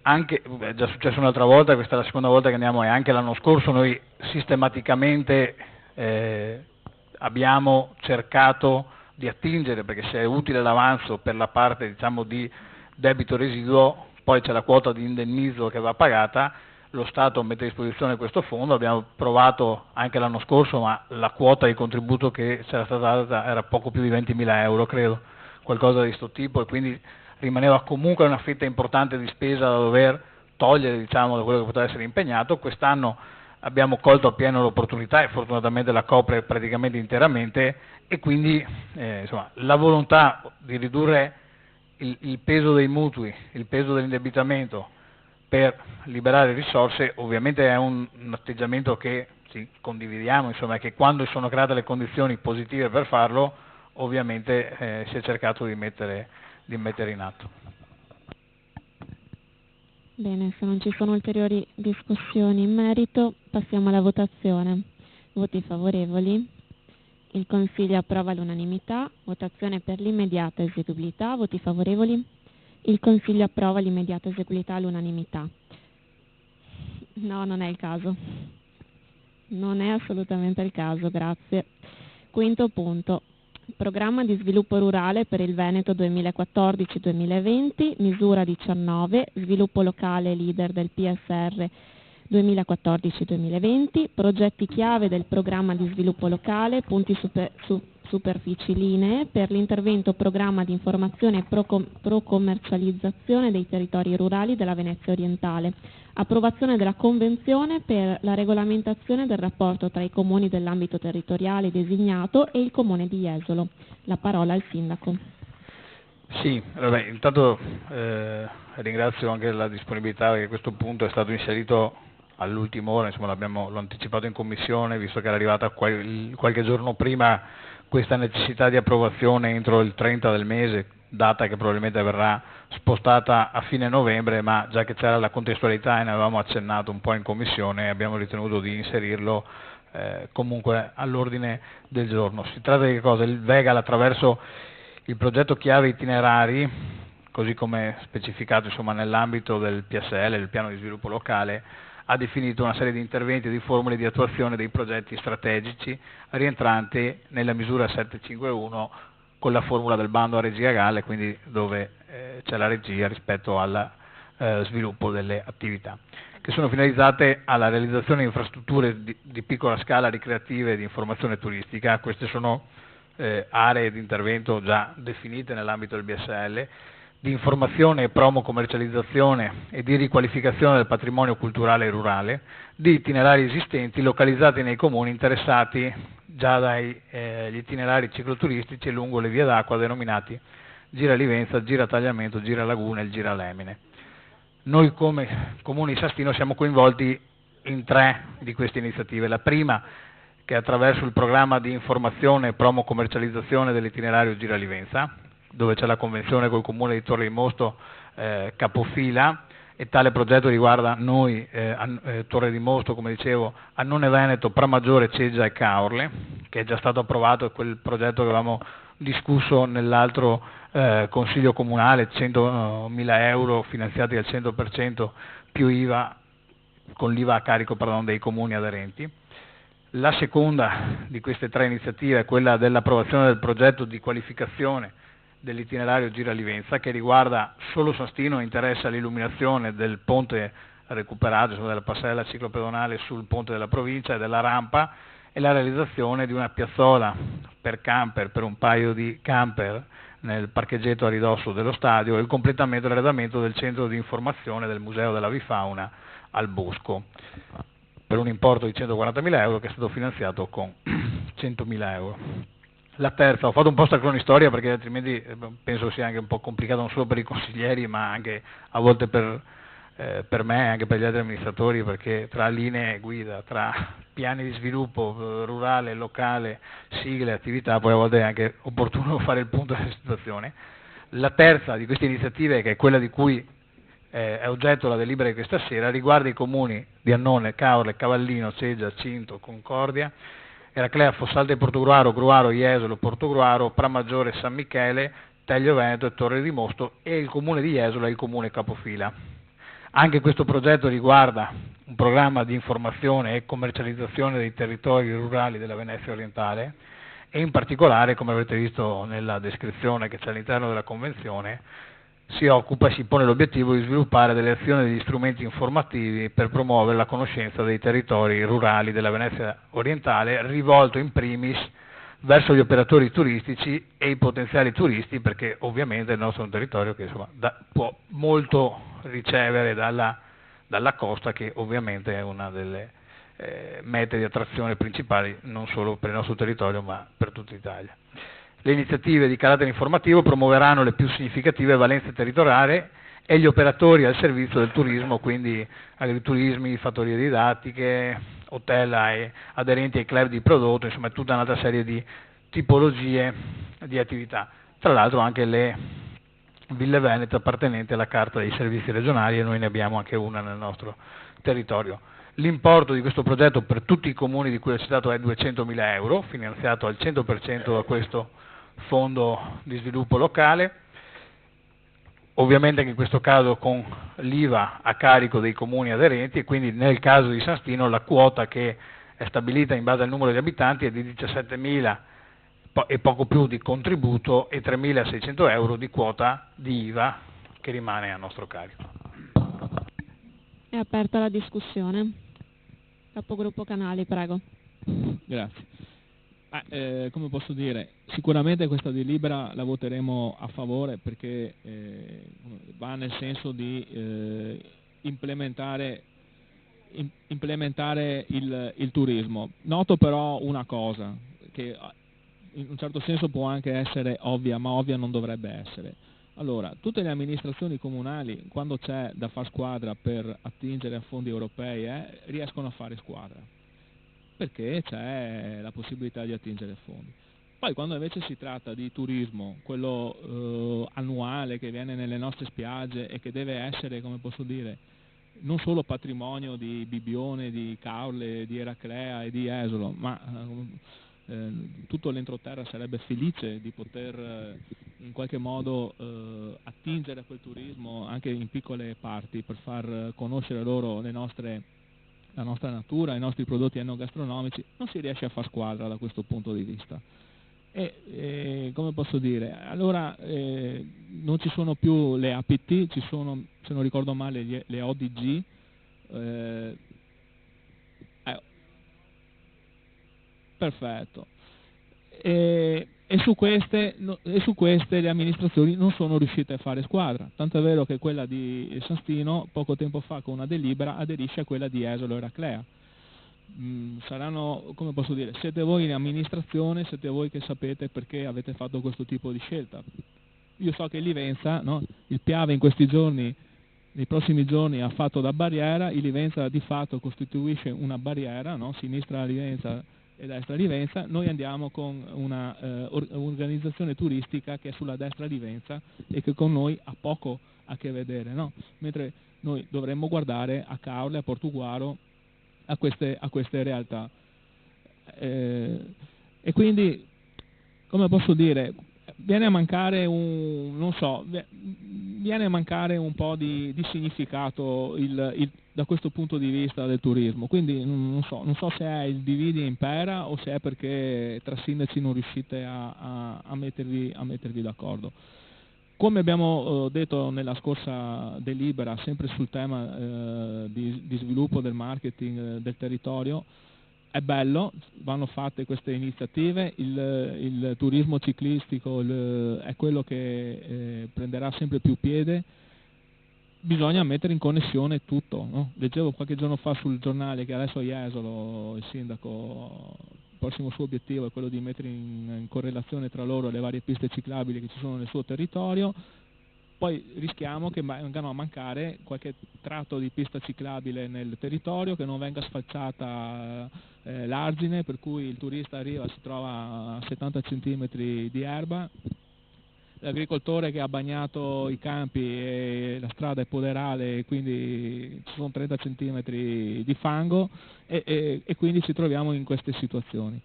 Anche, è già successo un'altra volta, questa è la seconda volta che andiamo, e anche l'anno scorso noi sistematicamente abbiamo cercato di attingere, perché se è utile l'avanzo per la parte, diciamo, di debito residuo, poi c'è la quota di indennizzo che va pagata, lo Stato mette a disposizione questo fondo. Abbiamo provato anche l'anno scorso, ma la quota di contributo che c'era stata data era poco più di 20.000 euro, credo, qualcosa di questo tipo, e quindi rimaneva comunque una fetta importante di spesa da dover togliere, diciamo, da quello che poteva essere impegnato. Quest'anno abbiamo colto appieno l'opportunità e fortunatamente la copre praticamente interamente, e quindi insomma, la volontà di ridurre il peso dei mutui, il peso dell'indebitamento per liberare risorse, ovviamente è un atteggiamento che sì, condividiamo, insomma, che quando sono create le condizioni positive per farlo, ovviamente si è cercato di mettere in atto. Bene, se non ci sono ulteriori discussioni in merito, passiamo alla votazione. Voti favorevoli. Il Consiglio approva all'unanimità. Votazione per l'immediata eseguibilità. Voti favorevoli. Il Consiglio approva l'immediata eseguibilità all'unanimità. No, non è il caso. Non è assolutamente il caso, grazie. Quinto punto. Programma di sviluppo rurale per il Veneto 2014-2020, misura 19, sviluppo locale leader del PSR 2014-2020, progetti chiave del programma di sviluppo locale, punti superfici linee per l'intervento programma di informazione pro commercializzazione dei territori rurali della Venezia orientale, approvazione della convenzione per la regolamentazione del rapporto tra i comuni dell'ambito territoriale designato e il comune di Jesolo. La parola al sindaco. Sì, vabbè, intanto ringrazio anche la disponibilità, perché questo punto è stato inserito all'ultima ora, insomma l'ho anticipato in commissione, visto che era arrivata qualche giorno prima questa necessità di approvazione entro il 30 del mese, data che probabilmente verrà spostata a fine novembre, ma già che c'era la contestualità e ne avevamo accennato un po' in commissione, abbiamo ritenuto di inserirlo comunque all'ordine del giorno. Si tratta di che cosa? Il Vegal, attraverso il progetto chiave itinerari, così come specificato insomma, nell'ambito del PSL, del piano di sviluppo locale, ha definito una serie di interventi e di formule di attuazione dei progetti strategici rientranti nella misura 751 con la formula del bando a regia gale, quindi dove c'è la regia rispetto al sviluppo delle attività, che sono finalizzate alla realizzazione di infrastrutture di piccola scala ricreative e di informazione turistica. Queste sono aree di intervento già definite nell'ambito del BSL, di informazione e promo commercializzazione e di riqualificazione del patrimonio culturale rurale, di itinerari esistenti localizzati nei comuni interessati già dagli itinerari cicloturistici lungo le vie d'acqua denominati Gira Livenza, Gira Tagliamento, Gira Laguna e il Gira Lemine. Noi come Comune di Sastino siamo coinvolti in 3 di queste iniziative. La prima, che è attraverso il programma di informazione e promo commercializzazione dell'itinerario Gira Livenza, dove c'è la convenzione col Comune di Torre di Mosto capofila, e tale progetto riguarda noi, Torre di Mosto, come dicevo, Annone Veneto, Pramaggiore, Ceggia e Caorle, che è già stato approvato, è quel progetto che avevamo discusso nell'altro Consiglio Comunale, 100.000 euro finanziati al 100% più IVA, con l'IVA a carico dei comuni aderenti. La seconda di queste 3 iniziative è quella dell'approvazione del progetto di qualificazione dell'itinerario Gira Livenza, che riguarda solo Sastino e interessa l'illuminazione del ponte recuperato, della passerella ciclopedonale sul ponte della provincia e della rampa, e la realizzazione di una piazzola per camper, per un paio di camper nel parcheggetto a ridosso dello stadio, e il completamento e l'arredamento del centro di informazione del Museo dell'Avifauna al Bosco, per un importo di 140.000 euro che è stato finanziato con 100.000 euro. La terza, ho fatto un po' sta cronistoria perché altrimenti penso sia anche un po' complicato non solo per i consiglieri ma anche a volte per me e anche per gli altri amministratori, perché tra linee guida, tra piani di sviluppo rurale, locale, sigle, attività, poi a volte è anche opportuno fare il punto della situazione. La terza di queste iniziative, che è quella di cui è oggetto la delibera di questa sera, riguarda i comuni di Annone, Caorle, Cavallino, Ceggia, Cinto, Concordia, Eraclea, Fossalta di Portogruaro, Gruaro, Jesolo, Portogruaro, Pramaggiore, San Michele, Teglio Veneto e Torre di Mosto, e il comune di Jesolo è il comune capofila. Anche questo progetto riguarda un programma di informazione e commercializzazione dei territori rurali della Venezia orientale, e in particolare, come avete visto nella descrizione che c'è all'interno della convenzione, si occupa e si pone l'obiettivo di sviluppare delle azioni e degli strumenti informativi per promuovere la conoscenza dei territori rurali della Venezia orientale, rivolto in primis verso gli operatori turistici e i potenziali turisti, perché ovviamente il nostro è un territorio che insomma, può molto ricevere dalla costa, che ovviamente è una delle mete di attrazione principali non solo per il nostro territorio ma per tutta Italia. Le iniziative di carattere informativo promuoveranno le più significative valenze territoriali e gli operatori al servizio del turismo, quindi agriturismi, fattorie didattiche, hotel aderenti ai club di prodotto, insomma tutta un'altra serie di tipologie di attività. Tra l'altro anche le ville venete appartenenti alla Carta dei Servizi Regionali, e noi ne abbiamo anche una nel nostro territorio. L'importo di questo progetto per tutti i comuni di cui ho citato è 200.000 euro, finanziato al 100% da questo fondo di sviluppo locale, ovviamente anche in questo caso con l'IVA a carico dei comuni aderenti, e quindi nel caso di Sastino la quota che è stabilita in base al numero di abitanti è di 17.000 e poco più di contributo e 3.600 euro di quota di IVA che rimane a nostro carico. È aperta la discussione. Capogruppo Canali, prego. Grazie. Come posso dire, sicuramente questa delibera la voteremo a favore, perché va nel senso di implementare il turismo. Noto però una cosa, che in un certo senso può anche essere ovvia, ma ovvia non dovrebbe essere. Allora, tutte le amministrazioni comunali, quando c'è da far squadra per attingere a fondi europei, riescono a fare squadra, perché c'è la possibilità di attingere fondi. Poi quando invece si tratta di turismo, quello annuale che viene nelle nostre spiagge e che deve essere, come posso dire, non solo patrimonio di Bibione, di Caorle, di Eraclea e di Esolo, ma tutto l'entroterra sarebbe felice di poter in qualche modo attingere a quel turismo anche in piccole parti per far conoscere loro la nostra natura, i nostri prodotti enogastronomici. Non si riesce a far squadra da questo punto di vista. E come posso dire, allora non ci sono più le APT, ci sono, se non ricordo male, le ODG, perfetto, e su queste le amministrazioni non sono riuscite a fare squadra, tanto è vero che quella di San Stino poco tempo fa con una delibera aderisce a quella di Esolo e Eraclea. Saranno, come posso dire, siete voi in amministrazione, siete voi che sapete perché avete fatto questo tipo di scelta. Io so che Livenza, no, il Piave in questi giorni, nei prossimi giorni ha fatto da barriera, il Livenza di fatto costituisce una barriera, no, sinistra Livenza e destra Livenza, noi andiamo con una organizzazione turistica che è sulla destra Livenza e che con noi ha poco a che vedere, no? Mentre noi dovremmo guardare a Caorle, a Portuguaro, a queste realtà. E quindi, come posso dire, viene a mancare un po' di significato da questo punto di vista del turismo. Quindi non so se è il divide e impera o se è perché tra sindaci non riuscite a mettervi d'accordo. Come abbiamo detto nella scorsa delibera, sempre sul tema di sviluppo del marketing del territorio, è bello, vanno fatte queste iniziative, il turismo ciclistico è quello che prenderà sempre più piede, bisogna mettere in connessione tutto, no? Leggevo qualche giorno fa sul giornale che adesso a Jesolo il sindaco, il prossimo suo obiettivo è quello di mettere in correlazione tra loro le varie piste ciclabili che ci sono nel suo territorio. Poi rischiamo che vengano a mancare qualche tratto di pista ciclabile nel territorio, che non venga sfalciata l'argine, per cui il turista arriva e si trova a 70 cm di erba, l'agricoltore che ha bagnato i campi e la strada è poderale, quindi ci sono 30 cm di fango e quindi ci troviamo in queste situazioni.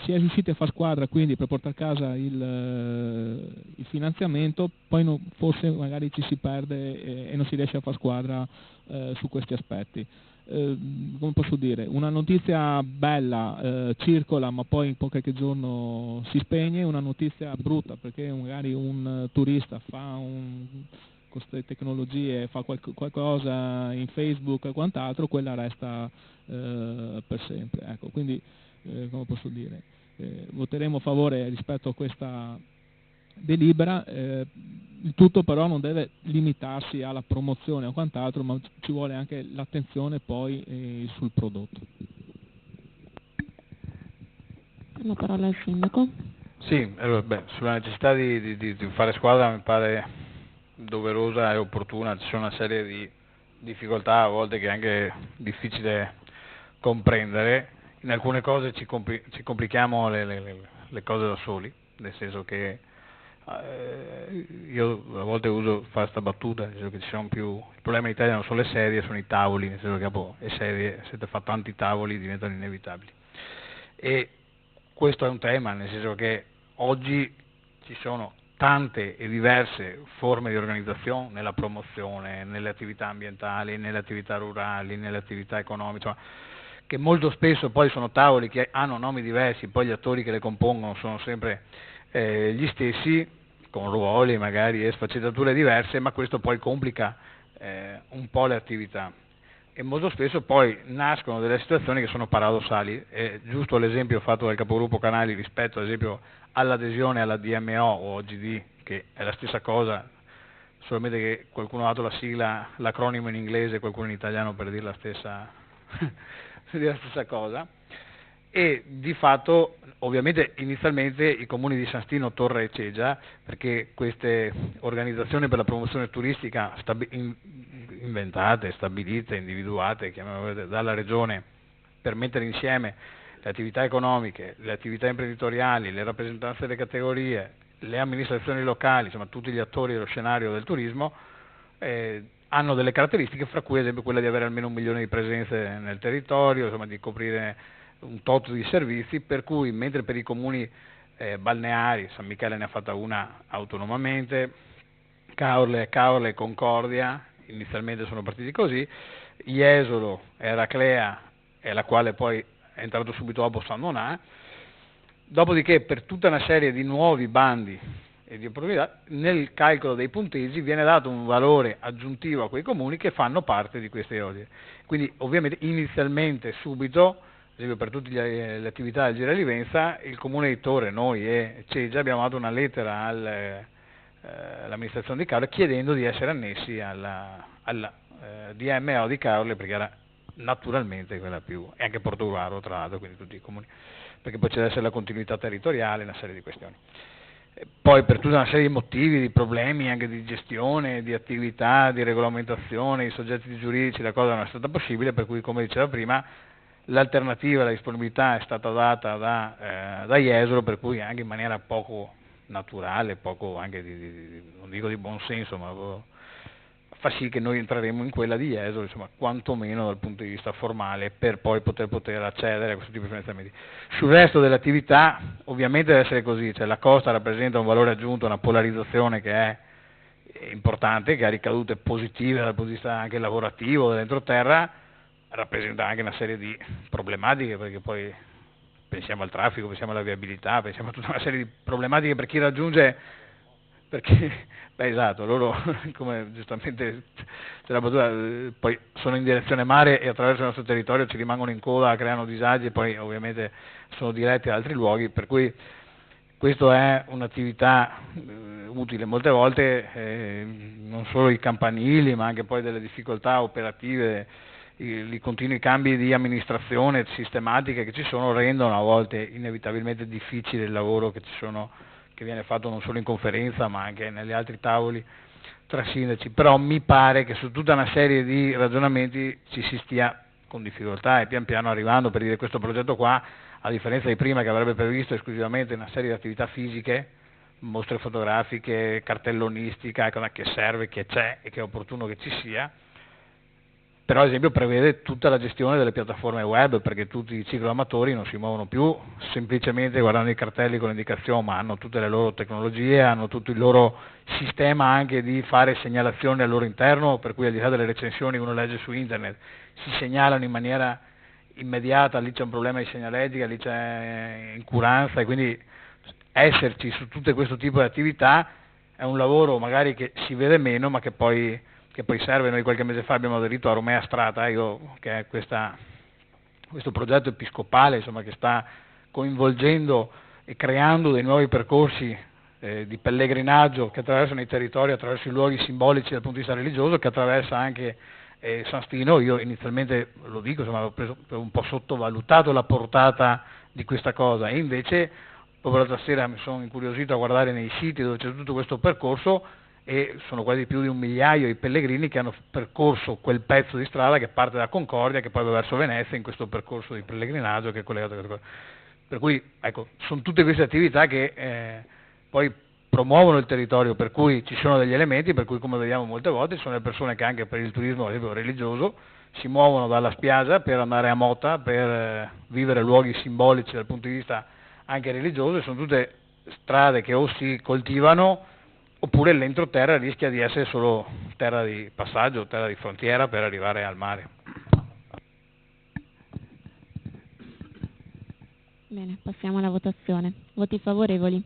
Si è riusciti a far squadra quindi per portare a casa il finanziamento, poi forse magari ci si perde e non si riesce a far squadra su questi aspetti. Come posso dire, una notizia bella circola ma poi in qualche giorno si spegne, una notizia brutta perché magari un turista con queste tecnologie fa qualcosa in Facebook e quant'altro, quella resta per sempre. Ecco, quindi come posso dire, voteremo a favore rispetto a questa delibera, il tutto però non deve limitarsi alla promozione o quant'altro, ma ci vuole anche l'attenzione poi sul prodotto. La parola al sindaco. Sì, sulla necessità di fare squadra mi pare doverosa e opportuna, ci sono una serie di difficoltà a volte che è anche difficile comprendere. In alcune cose ci complichiamo le cose da soli, nel senso che io a volte uso fare questa battuta, nel senso che ci sono il problema in Italia non sono le sedie, sono i tavoli, nel senso che le sedie, se te fa tanti tavoli diventano inevitabili. E questo è un tema, nel senso che oggi ci sono tante e diverse forme di organizzazione nella promozione, nelle attività ambientali, nelle attività rurali, nelle attività economiche, che molto spesso poi sono tavoli che hanno nomi diversi, poi gli attori che le compongono sono sempre gli stessi, con ruoli magari e sfaccettature diverse, ma questo poi complica un po' le attività e molto spesso poi nascono delle situazioni che sono paradossali. Giusto l'esempio fatto dal capogruppo Canali rispetto ad esempio all'adesione alla DMO o OGD, che è la stessa cosa, solamente che qualcuno ha dato la sigla, l'acronimo in inglese e qualcuno in italiano per dire la stessa cosa, e di fatto ovviamente inizialmente i comuni di San Stino, Torre e Cegia, perché queste organizzazioni per la promozione turistica inventate, stabilite, individuate dalla regione per mettere insieme le attività economiche, le attività imprenditoriali, le rappresentanze delle categorie, le amministrazioni locali, insomma tutti gli attori dello scenario del turismo, hanno delle caratteristiche, fra cui ad esempio quella di avere almeno 1 milione di presenze nel territorio, insomma di coprire un tot di servizi, per cui mentre per i comuni balneari, San Michele ne ha fatta una autonomamente, Caorle e Concordia inizialmente sono partiti così, Jesolo e Eraclea, e la quale poi è entrato subito dopo San Donà. Dopodiché per tutta una serie di nuovi bandi e di opportunità, nel calcolo dei punteggi viene dato un valore aggiuntivo a quei comuni che fanno parte di queste ordini. Quindi ovviamente inizialmente subito, ad esempio per tutte le attività del Gira Livenza, il comune di Torre, noi e Ceggia abbiamo dato una lettera all'amministrazione di Caorle chiedendo di essere annessi alla DMO di Caorle, perché era naturalmente quella più, e anche Portogruaro tra l'altro, quindi tutti i comuni, perché poi c'è da essere la continuità territoriale, una serie di questioni. Poi per tutta una serie di motivi, di problemi anche di gestione, di attività, di regolamentazione, di soggetti giuridici, la cosa non è stata possibile, per cui come diceva prima l'alternativa, la disponibilità è stata data da Jesolo, per cui anche in maniera poco naturale, poco anche non dico di buon senso, ma fa sì che noi entreremo in quella di Jesolo, insomma, quantomeno dal punto di vista formale, per poi poter accedere a questo tipo di finanziamenti. Sul resto delle attività ovviamente deve essere così, cioè la costa rappresenta un valore aggiunto, una polarizzazione che è importante, che ha ricadute positive dal punto di vista anche lavorativo dell'entroterra, rappresenta anche una serie di problematiche, perché poi pensiamo al traffico, pensiamo alla viabilità, pensiamo a tutta una serie di problematiche per chi raggiunge, perché esatto, loro come giustamente c'è la battuta, poi sono in direzione mare e attraverso il nostro territorio ci rimangono in coda, creano disagi e poi ovviamente sono diretti ad altri luoghi, per cui questo è un'attività utile. Molte volte non solo i campanili, ma anche poi delle difficoltà operative, i continui cambi di amministrazione sistematiche che ci sono rendono a volte inevitabilmente difficile il lavoro che viene fatto non solo in conferenza ma anche negli altri tavoli tra sindaci. Però mi pare che su tutta una serie di ragionamenti ci si stia con difficoltà e pian piano arrivando, per dire, questo progetto qua, a differenza di prima che avrebbe previsto esclusivamente una serie di attività fisiche, mostre fotografiche, cartellonistica, che serve, che c'è e che è opportuno che ci sia, però ad esempio prevede tutta la gestione delle piattaforme web, perché tutti i cicloamatori non si muovono più semplicemente guardando i cartelli con l'indicazione, ma hanno tutte le loro tecnologie, hanno tutto il loro sistema anche di fare segnalazioni al loro interno, per cui al di là delle recensioni uno legge su internet, si segnalano in maniera immediata, lì c'è un problema di segnaletica, lì c'è incuranza, e quindi esserci su tutto questo tipo di attività è un lavoro magari che si vede meno, ma che poi serve. Noi qualche mese fa abbiamo aderito a Romea Strata, che è questo progetto episcopale, insomma, che sta coinvolgendo e creando dei nuovi percorsi di pellegrinaggio che attraversano i territori, attraverso i luoghi simbolici dal punto di vista religioso, che attraversa anche San Stino. Io inizialmente, lo dico, insomma, avevo un po' sottovalutato la portata di questa cosa, e invece proprio l'altra sera mi sono incuriosito a guardare nei siti dove c'è tutto questo percorso, e sono quasi più di 1 migliaio i pellegrini che hanno percorso quel pezzo di strada che parte da Concordia, che poi va verso Venezia, in questo percorso di pellegrinaggio che è collegato a questa cosa. Per cui, ecco, sono tutte queste attività che poi promuovono il territorio, per cui ci sono degli elementi per cui, come vediamo molte volte, ci sono le persone che anche per il turismo, ad esempio religioso, si muovono dalla spiaggia per andare a Mota, per vivere luoghi simbolici dal punto di vista anche religioso, e sono tutte strade che o si coltivano, oppure l'entroterra rischia di essere solo terra di passaggio, terra di frontiera per arrivare al mare. Bene, passiamo alla votazione. Voti favorevoli.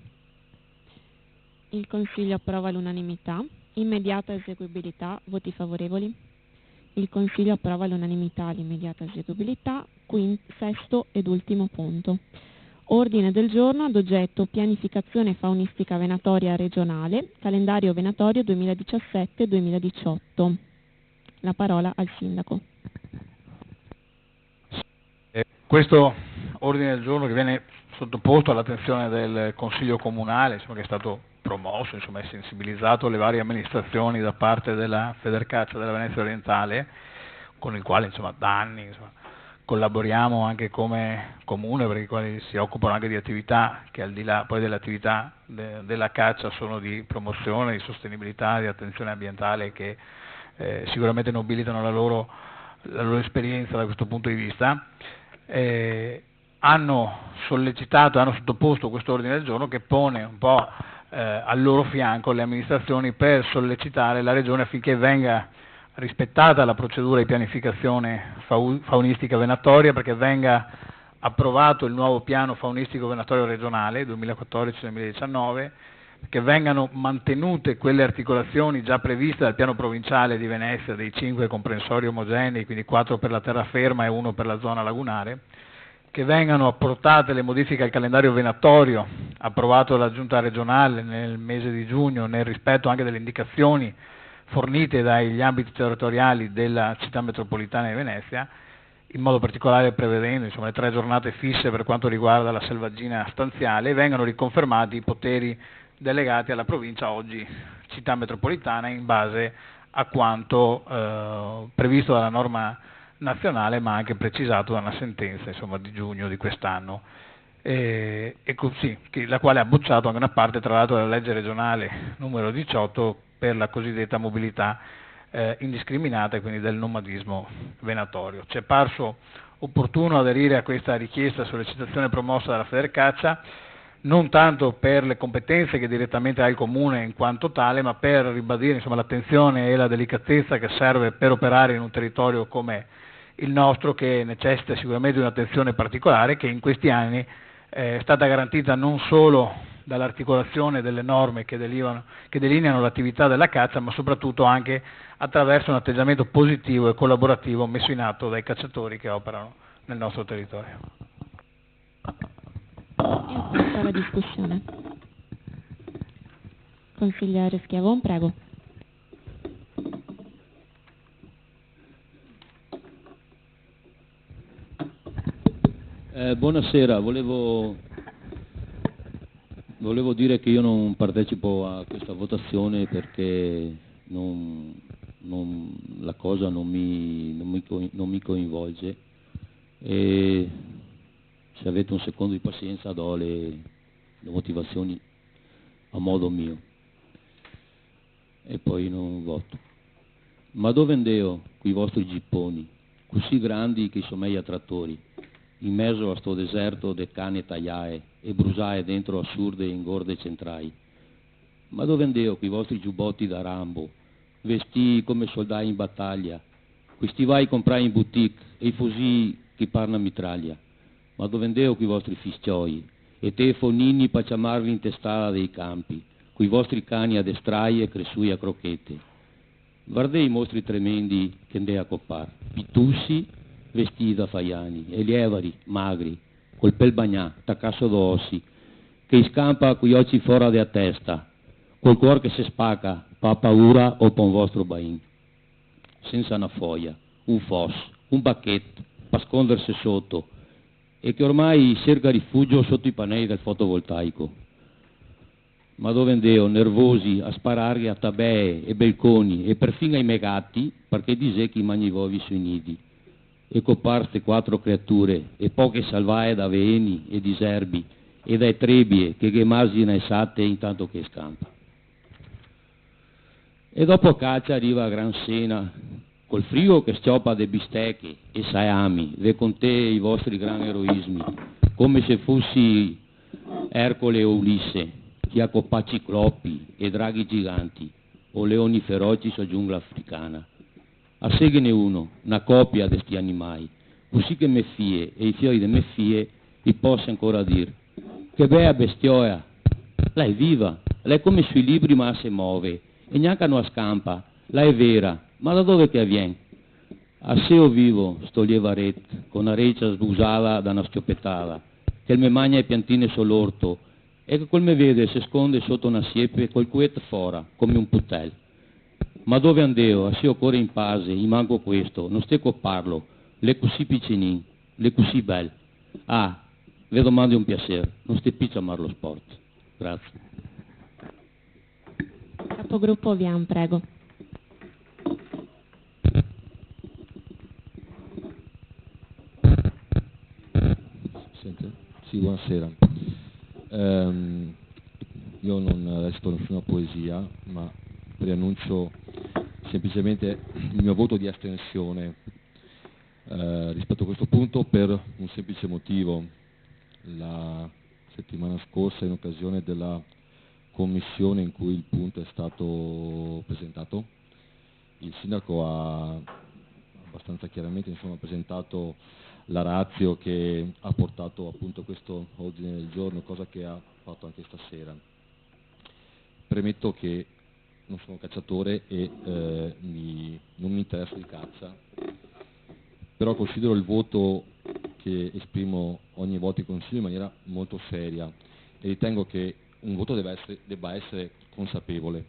Il Consiglio approva all'unanimità. Immediata eseguibilità. Voti favorevoli. Il Consiglio approva all'unanimità l'immediata eseguibilità. Sesto ed ultimo punto. Ordine del giorno ad oggetto pianificazione faunistica venatoria regionale, calendario venatorio 2017-2018. La parola al Sindaco. Questo ordine del giorno che viene sottoposto all'attenzione del Consiglio Comunale, insomma, che è stato promosso, insomma, è sensibilizzato le varie amministrazioni da parte della Federcaccia della Venezia Orientale, con il quale, insomma, da anni, insomma, collaboriamo anche come comune, perché i quali si occupano anche di attività che al di là poi dell'attività della caccia sono di promozione, di sostenibilità, di attenzione ambientale, che sicuramente nobilitano la loro esperienza da questo punto di vista. Hanno sollecitato, hanno sottoposto questo ordine del giorno che pone un po' al loro fianco le amministrazioni per sollecitare la Regione affinché venga rispettata la procedura di pianificazione faunistica venatoria, perché venga approvato il nuovo piano faunistico venatorio regionale 2014-2019, che vengano mantenute quelle articolazioni già previste dal piano provinciale di Venezia dei 5 comprensori omogenei, quindi 4 per la terraferma e 1 per la zona lagunare, che vengano apportate le modifiche al calendario venatorio approvato dalla Giunta regionale nel mese di giugno, nel rispetto anche delle indicazioni fornite dagli ambiti territoriali della città metropolitana di Venezia, in modo particolare prevedendo le 3 giornate fisse per quanto riguarda la selvaggina stanziale, e vengano riconfermati i poteri delegati alla provincia, oggi città metropolitana, in base a quanto previsto dalla norma nazionale, ma anche precisato da una sentenza di giugno di quest'anno, la quale ha bocciato anche una parte, tra l'altro, della legge regionale numero 18 per la cosiddetta mobilità indiscriminata, e quindi del nomadismo venatorio. Ci è parso opportuno aderire a questa richiesta sollecitazione promossa dalla Federcaccia, non tanto per le competenze che direttamente ha il Comune in quanto tale, ma per ribadire l'attenzione e la delicatezza che serve per operare in un territorio come il nostro, che necessita sicuramente di un'attenzione particolare, che in questi anni è stata garantita non solo dall'articolazione delle norme che delineano l'attività della caccia, ma soprattutto anche attraverso un atteggiamento positivo e collaborativo messo in atto dai cacciatori che operano nel nostro territorio. E aperta la discussione. Consigliere Schiavon, prego. Buonasera, volevo dire che io non partecipo a questa votazione perché la cosa non mi coinvolge, e se avete un secondo di pazienza do le motivazioni a modo mio e poi non voto. Ma dove andeo quei vostri gipponi, così grandi che sono meglio a trattori, in mezzo a sto deserto de cane tagliae e brusae dentro assurde ingorde centrai? Ma dove andeo quei vostri giubbotti da Rambo, vestiti come soldati in battaglia, questi vai comprai in boutique e i fusi che parla mitraglia? Ma dove andeo quei vostri fiscioi e te fonini per chiamarvi in testata dei campi, quei vostri cani a destrai e cresciui a crocchette? Guardei i mostri tremendi che andei a coppar, pitussi vestiti da faiani, e lievari, magri, col pel bagnà, taccasso d'ossi, che scampa coi occhi fuori della testa, col cuore che si spacca, pa paura o pa un vostro bain, senza una foglia, un fos, un bacchetto, per scondersi sotto, e che ormai cerca rifugio sotto i pannelli del fotovoltaico. Ma dove andeo, nervosi, a sparare a tabee e balconi e perfino ai megatti, perché disè che i magnivovi sui nidi, e copparste 4 creature e poche salvae da veni e diserbi e dai trebie che gemasina e sate intanto che scampa. E dopo caccia arriva a Gran Sena col frigo che scioppa de bistecche e salami, ve con te i vostri gran eroismi, come se fossi Ercole o Ulisse, che accoppa ciclopi e draghi giganti o leoni feroci su giungla africana. A seguine uno, una coppia di sti animali, così che me fie e i fioi de me fie vi posso ancora dire: che bella bestioia, lei è viva, lei è come sui libri ma si muove, e neanche non scampa, lei è vera, ma da dove che avviene? A se io vivo, sto lievaret, con una reccia sbusata da una schioppettata, che me magna e piantine sull'orto, e che col me vede si sconde sotto una siepe col cuet fora, come un putel. Ma dove andeo, a se occorre in pace, gli manco questo, non steco parlo, le così piccinin, le così bel. Ah, le domande un piacere, non ste piccia amar lo sport. Grazie. Capogruppo Vian, prego. Sì, buonasera. Io non recito nessuna poesia, ma preannuncio semplicemente il mio voto di astensione rispetto a questo punto per un semplice motivo. La settimana scorsa, in occasione della commissione in cui il punto è stato presentato, il sindaco ha abbastanza chiaramente presentato la ratio che ha portato appunto questo ordine del giorno, cosa che ha fatto anche stasera. Premetto che non sono cacciatore e non mi interessa di caccia, però considero il voto che esprimo ogni volta in Consiglio in maniera molto seria e ritengo che un voto debba essere consapevole,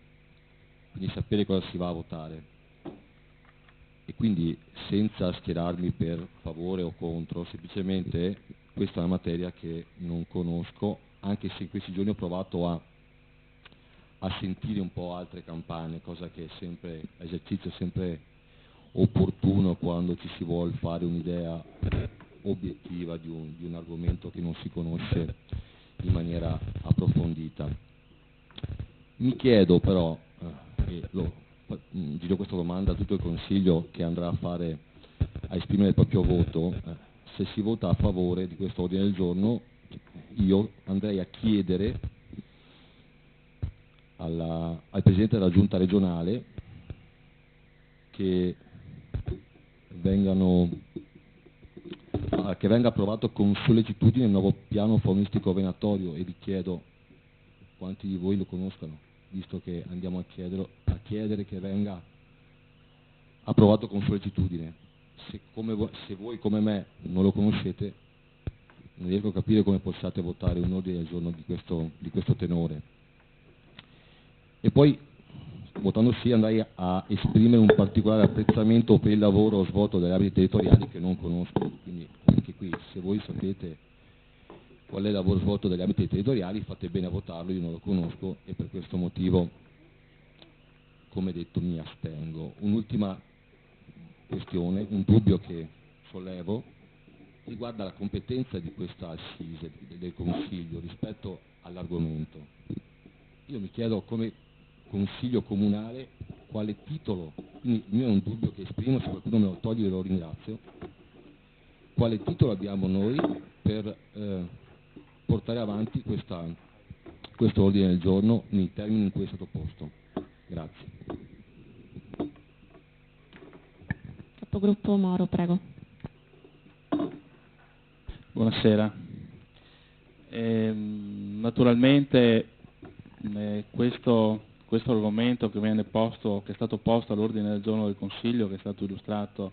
quindi sapere cosa si va a votare. E quindi senza schierarmi per favore o contro, semplicemente questa è una materia che non conosco, anche se in questi giorni ho provato a sentire un po' altre campane, cosa che è sempre esercizio sempre opportuno quando ci si vuole fare un'idea obiettiva di un argomento che non si conosce in maniera approfondita. Mi chiedo però, giro questa domanda a tutto il Consiglio che andrà a esprimere il proprio voto, se si vota a favore di questo ordine del giorno, io andrei a chiedere al Presidente della Giunta regionale che venga approvato con sollecitudine il nuovo piano faunistico venatorio, e vi chiedo quanti di voi lo conoscano, visto che andiamo a chiedere che venga approvato con sollecitudine. Se voi come me non lo conoscete, non riesco a capire come possiate votare un ordine del giorno di questo tenore. E poi, votando sì, andrei a esprimere un particolare apprezzamento per il lavoro svolto dagli arbitri territoriali che non conosco, quindi anche qui, se voi sapete qual è il lavoro svolto dagli arbitri territoriali, fate bene a votarlo, io non lo conosco e per questo motivo, come detto, mi astengo. Un'ultima questione, un dubbio che sollevo, riguarda la competenza di questa assise del Consiglio rispetto all'argomento. Io mi chiedo, come Consiglio comunale, quale titolo, quindi il mio è un dubbio che esprimo, se qualcuno me lo toglie lo ringrazio, quale titolo abbiamo noi per portare avanti questo ordine del giorno nei termini in cui è stato posto. Grazie. Capogruppo Moro, prego. Buonasera. Naturalmente questo argomento che è stato posto all'ordine del giorno del Consiglio, che è stato illustrato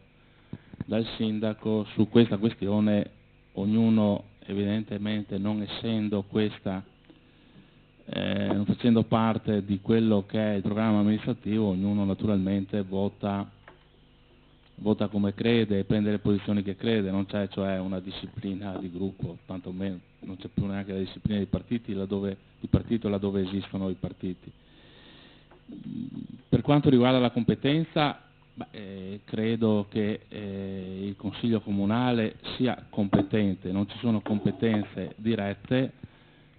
dal Sindaco, su questa questione ognuno evidentemente non facendo parte di quello che è il programma amministrativo, ognuno naturalmente vota come crede e prende le posizioni che crede, non c'è cioè una disciplina di gruppo, tantomeno non c'è più neanche la disciplina di partito laddove esistono i partiti. Per quanto riguarda la competenza, credo che il Consiglio comunale sia competente, non ci sono competenze dirette,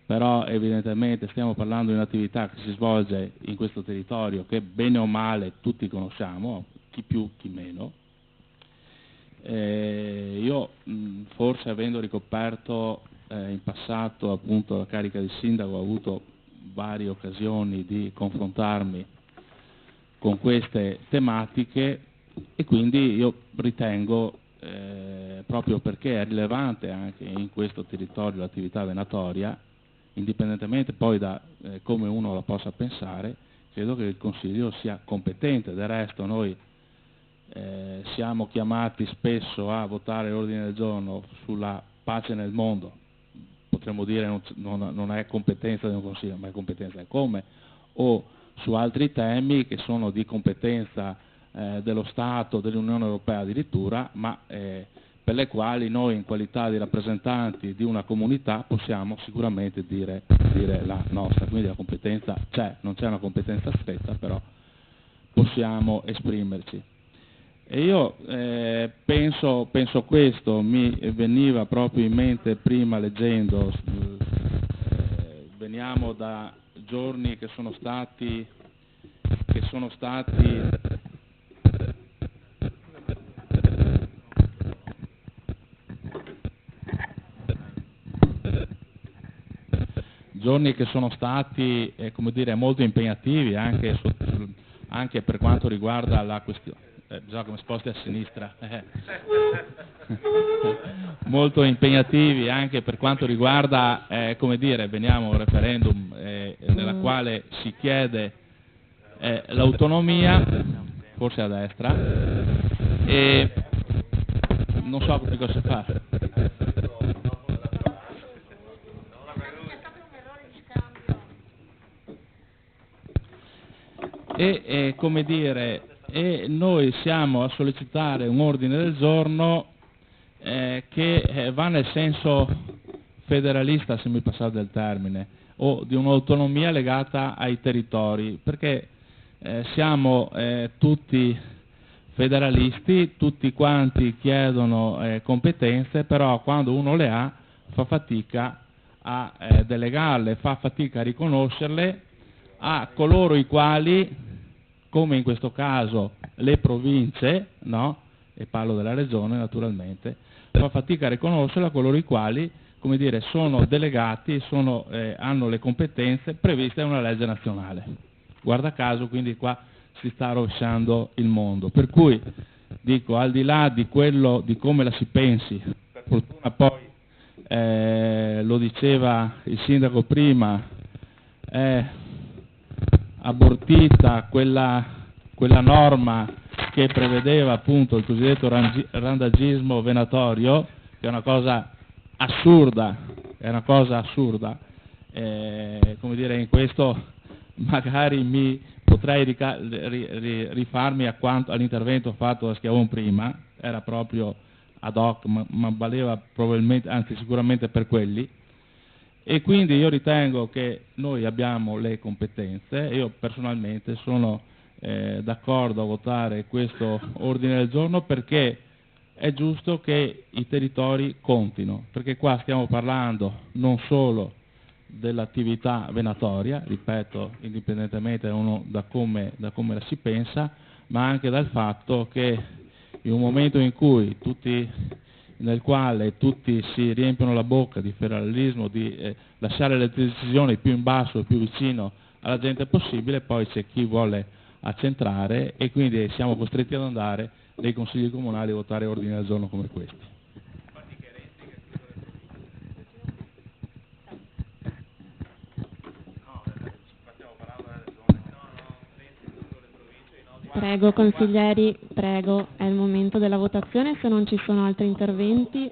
però evidentemente stiamo parlando di un'attività che si svolge in questo territorio che bene o male tutti conosciamo, chi più chi meno. Io forse, avendo ricoperto in passato appunto la carica di sindaco, ho avuto varie occasioni di confrontarmi con queste tematiche e quindi io ritengo, proprio perché è rilevante anche in questo territorio l'attività venatoria, indipendentemente poi da come uno la possa pensare, credo che il Consiglio sia competente. Del resto noi siamo chiamati spesso a votare l'ordine del giorno sulla pace nel mondo, potremmo dire non è competenza di un Consiglio, ma è competenza del come, o su altri temi che sono di competenza dello Stato, dell'Unione Europea addirittura, ma per le quali noi in qualità di rappresentanti di una comunità possiamo sicuramente dire la nostra. Quindi la competenza c'è, non c'è una competenza stretta, però possiamo esprimerci. E io penso questo, mi veniva proprio in mente prima leggendo, veniamo da giorni che sono stati come dire, molto impegnativi anche per quanto riguarda la questione. Bisogna che mi sposti a sinistra. Molto impegnativi anche per quanto riguarda, come dire, veniamo a un referendum nella quale si chiede l'autonomia, forse a destra, e non so che cosa fare. E come dire, e noi siamo a sollecitare un ordine del giorno che va nel senso federalista, se mi passate il termine, o di un'autonomia legata ai territori, perché siamo tutti federalisti, tutti quanti chiedono competenze, però quando uno le ha fa fatica a delegarle, fa fatica a riconoscerle a coloro i quali, come in questo caso le province, no? E parlo della regione naturalmente, fa fatica a riconoscerla a coloro i quali, come dire, sono delegati, hanno le competenze previste da una legge nazionale. Guarda caso, quindi qua si sta rovesciando il mondo. Per cui, dico, al di là di quello, di come la si pensi, per fortuna poi, lo diceva il sindaco prima, abortita quella norma che prevedeva appunto il cosiddetto randagismo venatorio, che è una cosa assurda, come dire, in questo magari mi potrei rifarmi all'intervento fatto da Schiavone prima, era proprio ad hoc, ma valeva probabilmente, anzi sicuramente per quelli. E quindi io ritengo che noi abbiamo le competenze, io personalmente sono d'accordo a votare questo ordine del giorno perché è giusto che i territori contino, perché qua stiamo parlando non solo dell'attività venatoria, ripeto, indipendentemente da come la si pensa, ma anche dal fatto che in un momento nel quale tutti si riempiono la bocca di federalismo, di lasciare le decisioni più in basso e più vicino alla gente possibile, poi c'è chi vuole accentrare e quindi siamo costretti ad andare nei consigli comunali a votare ordini del giorno come questi. Prego consiglieri, prego, è il momento della votazione, se non ci sono altri interventi.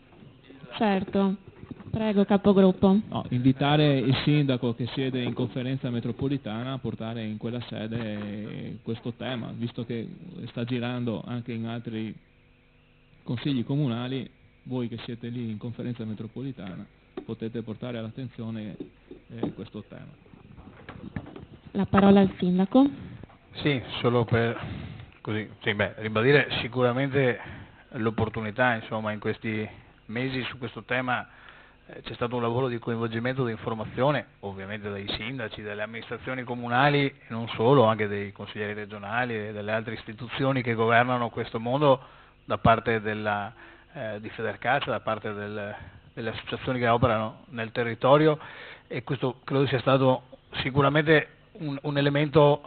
Certo, prego capogruppo. No, invitare il sindaco che siede in conferenza metropolitana a portare in quella sede questo tema, visto che sta girando anche in altri consigli comunali, voi che siete lì in conferenza metropolitana potete portare all'attenzione questo tema. La parola al sindaco. Sì, solo per ribadire sicuramente l'opportunità, insomma, in questi mesi su questo tema c'è stato un lavoro di coinvolgimento, di informazione, ovviamente dai sindaci, dalle amministrazioni comunali e non solo, anche dei consiglieri regionali e delle altre istituzioni che governano questo mondo, da parte di Federcaccia, da parte delle associazioni che operano nel territorio, e questo credo sia stato sicuramente un elemento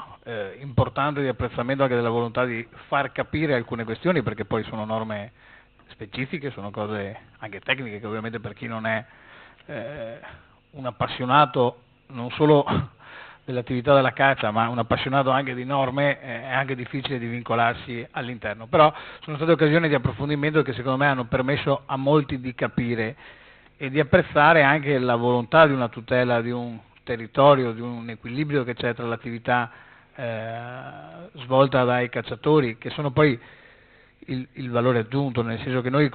importante di apprezzamento anche della volontà di far capire alcune questioni, perché poi sono norme specifiche, sono cose anche tecniche che ovviamente per chi non è un appassionato non solo dell'attività della caccia ma un appassionato anche di norme è anche difficile di vincolarsi all'interno, però sono state occasioni di approfondimento che secondo me hanno permesso a molti di capire e di apprezzare anche la volontà di una tutela di un territorio, di un equilibrio che c'è tra l'attività svolta dai cacciatori, che sono poi il valore aggiunto, nel senso che noi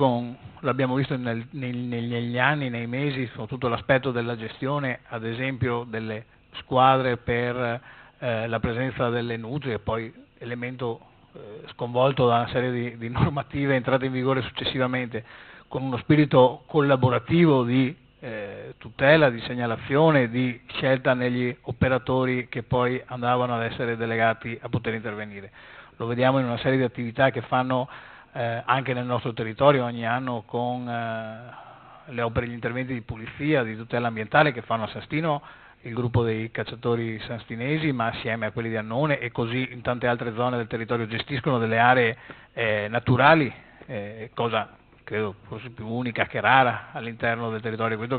l'abbiamo visto negli anni, nei mesi, soprattutto l'aspetto della gestione, ad esempio delle squadre per la presenza delle nutrie, poi elemento sconvolto da una serie di normative entrate in vigore successivamente, con uno spirito collaborativo di tutela, di segnalazione, di scelta negli operatori che poi andavano ad essere delegati a poter intervenire. Lo vediamo in una serie di attività che fanno anche nel nostro territorio ogni anno con le opere, gli interventi di pulizia, di tutela ambientale che fanno a San Stino il gruppo dei cacciatori sanstinesi, ma assieme a quelli di Annone, e così in tante altre zone del territorio gestiscono delle aree naturali, cosa credo forse più unica che rara all'interno del territorio. Questo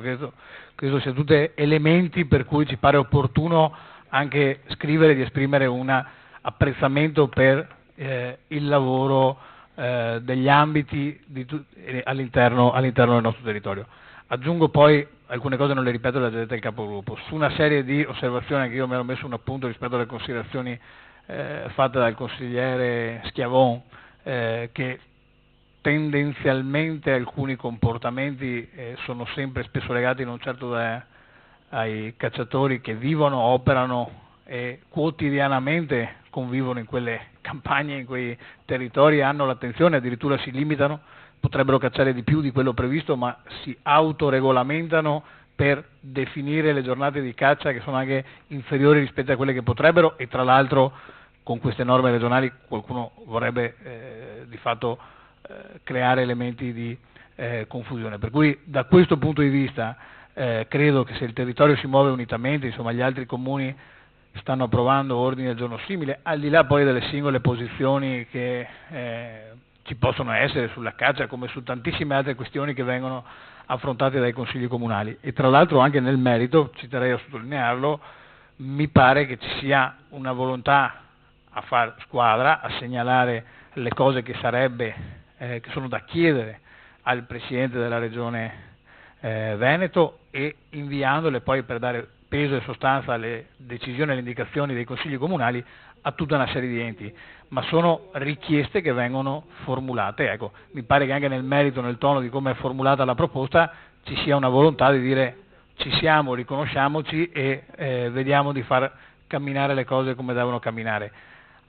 credo sia tutti elementi per cui ci pare opportuno anche scrivere di esprimere un apprezzamento per il lavoro degli ambiti all'interno del nostro territorio. Aggiungo poi alcune cose, non le ripeto, le ha già dette il capogruppo. Su una serie di osservazioni, anche io mi ero messo un appunto rispetto alle considerazioni fatte dal consigliere Schiavon, che tendenzialmente alcuni comportamenti sono sempre spesso legati non certo ai cacciatori che vivono, operano e quotidianamente convivono in quelle campagne, in quei territori, hanno l'attenzione, addirittura si limitano, potrebbero cacciare di più di quello previsto, ma si autoregolamentano per definire le giornate di caccia che sono anche inferiori rispetto a quelle che potrebbero, e tra l'altro con queste norme regionali qualcuno vorrebbe di fatto creare elementi di confusione. Per cui da questo punto di vista credo che se il territorio si muove unitamente, insomma gli altri comuni stanno approvando ordini del giorno simile, al di là poi delle singole posizioni che ci possono essere sulla caccia come su tantissime altre questioni che vengono affrontate dai consigli comunali. E tra l'altro anche nel merito, ci terrei a sottolinearlo, mi pare che ci sia una volontà a far squadra, a segnalare le cose che che sono da chiedere al Presidente della Regione Veneto, e inviandole poi per dare peso e sostanza alle decisioni e alle indicazioni dei consigli comunali a tutta una serie di enti, ma sono richieste che vengono formulate. Ecco, mi pare che anche nel merito, nel tono di come è formulata la proposta, ci sia una volontà di dire ci siamo, riconosciamoci e vediamo di far camminare le cose come devono camminare.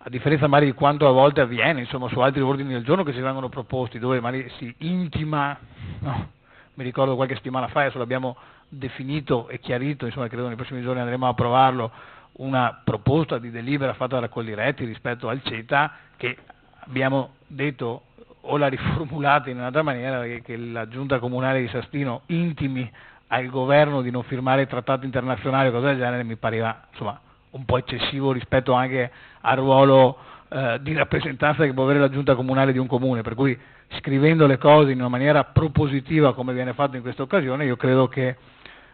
A differenza magari di quanto a volte avviene, insomma, su altri ordini del giorno che si vengono proposti, dove magari si intima, no? Mi ricordo qualche settimana fa, adesso l'abbiamo definito e chiarito, insomma credo nei prossimi giorni andremo a approvarlo, una proposta di delibera fatta dalla Coldiretti rispetto al CETA, che abbiamo detto o la riformulata in un'altra maniera, che la Giunta Comunale di San Stino intimi al governo di non firmare trattati internazionali o cose del genere, mi pareva insomma un po' eccessivo rispetto anche al ruolo di rappresentanza che può avere la Giunta Comunale di un comune, per cui scrivendo le cose in una maniera propositiva come viene fatto in questa occasione, io credo che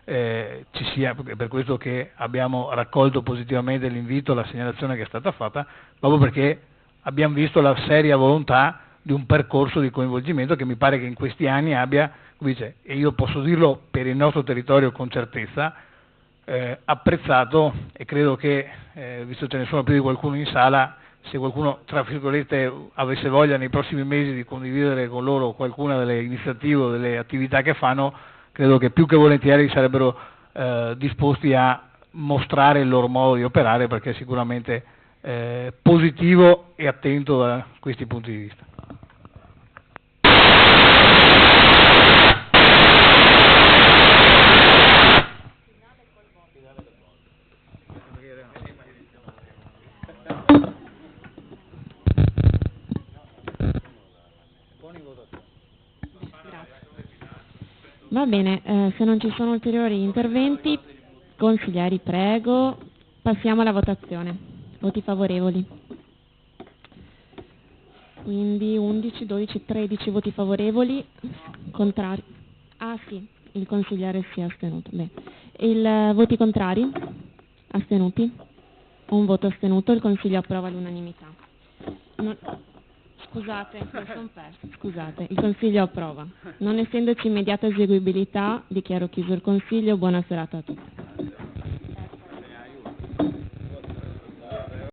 ci sia, per questo che abbiamo raccolto positivamente l'invito, la segnalazione che è stata fatta, proprio perché abbiamo visto la seria volontà di un percorso di coinvolgimento che mi pare che in questi anni abbia, come dice, e io posso dirlo per il nostro territorio con certezza, apprezzato, e credo che, visto ce ne sono più di qualcuno in sala, se qualcuno tra virgolette avesse voglia nei prossimi mesi di condividere con loro qualcuna delle iniziative o delle attività che fanno, credo che più che volentieri sarebbero disposti a mostrare il loro modo di operare, perché è sicuramente positivo e attento da questi punti di vista. Va bene, se non ci sono ulteriori interventi, consiglieri, prego, passiamo alla votazione. Voti favorevoli. Quindi 11, 12, 13 voti favorevoli, contrari. Ah sì, il consigliere si è astenuto. Bene. Voti contrari? Astenuti? Un voto astenuto, il consiglio approva all'unanimità. Scusate, mi sono persa. Scusate, il consiglio approva. Non essendoci immediata eseguibilità, dichiaro chiuso il consiglio. Buona serata a tutti.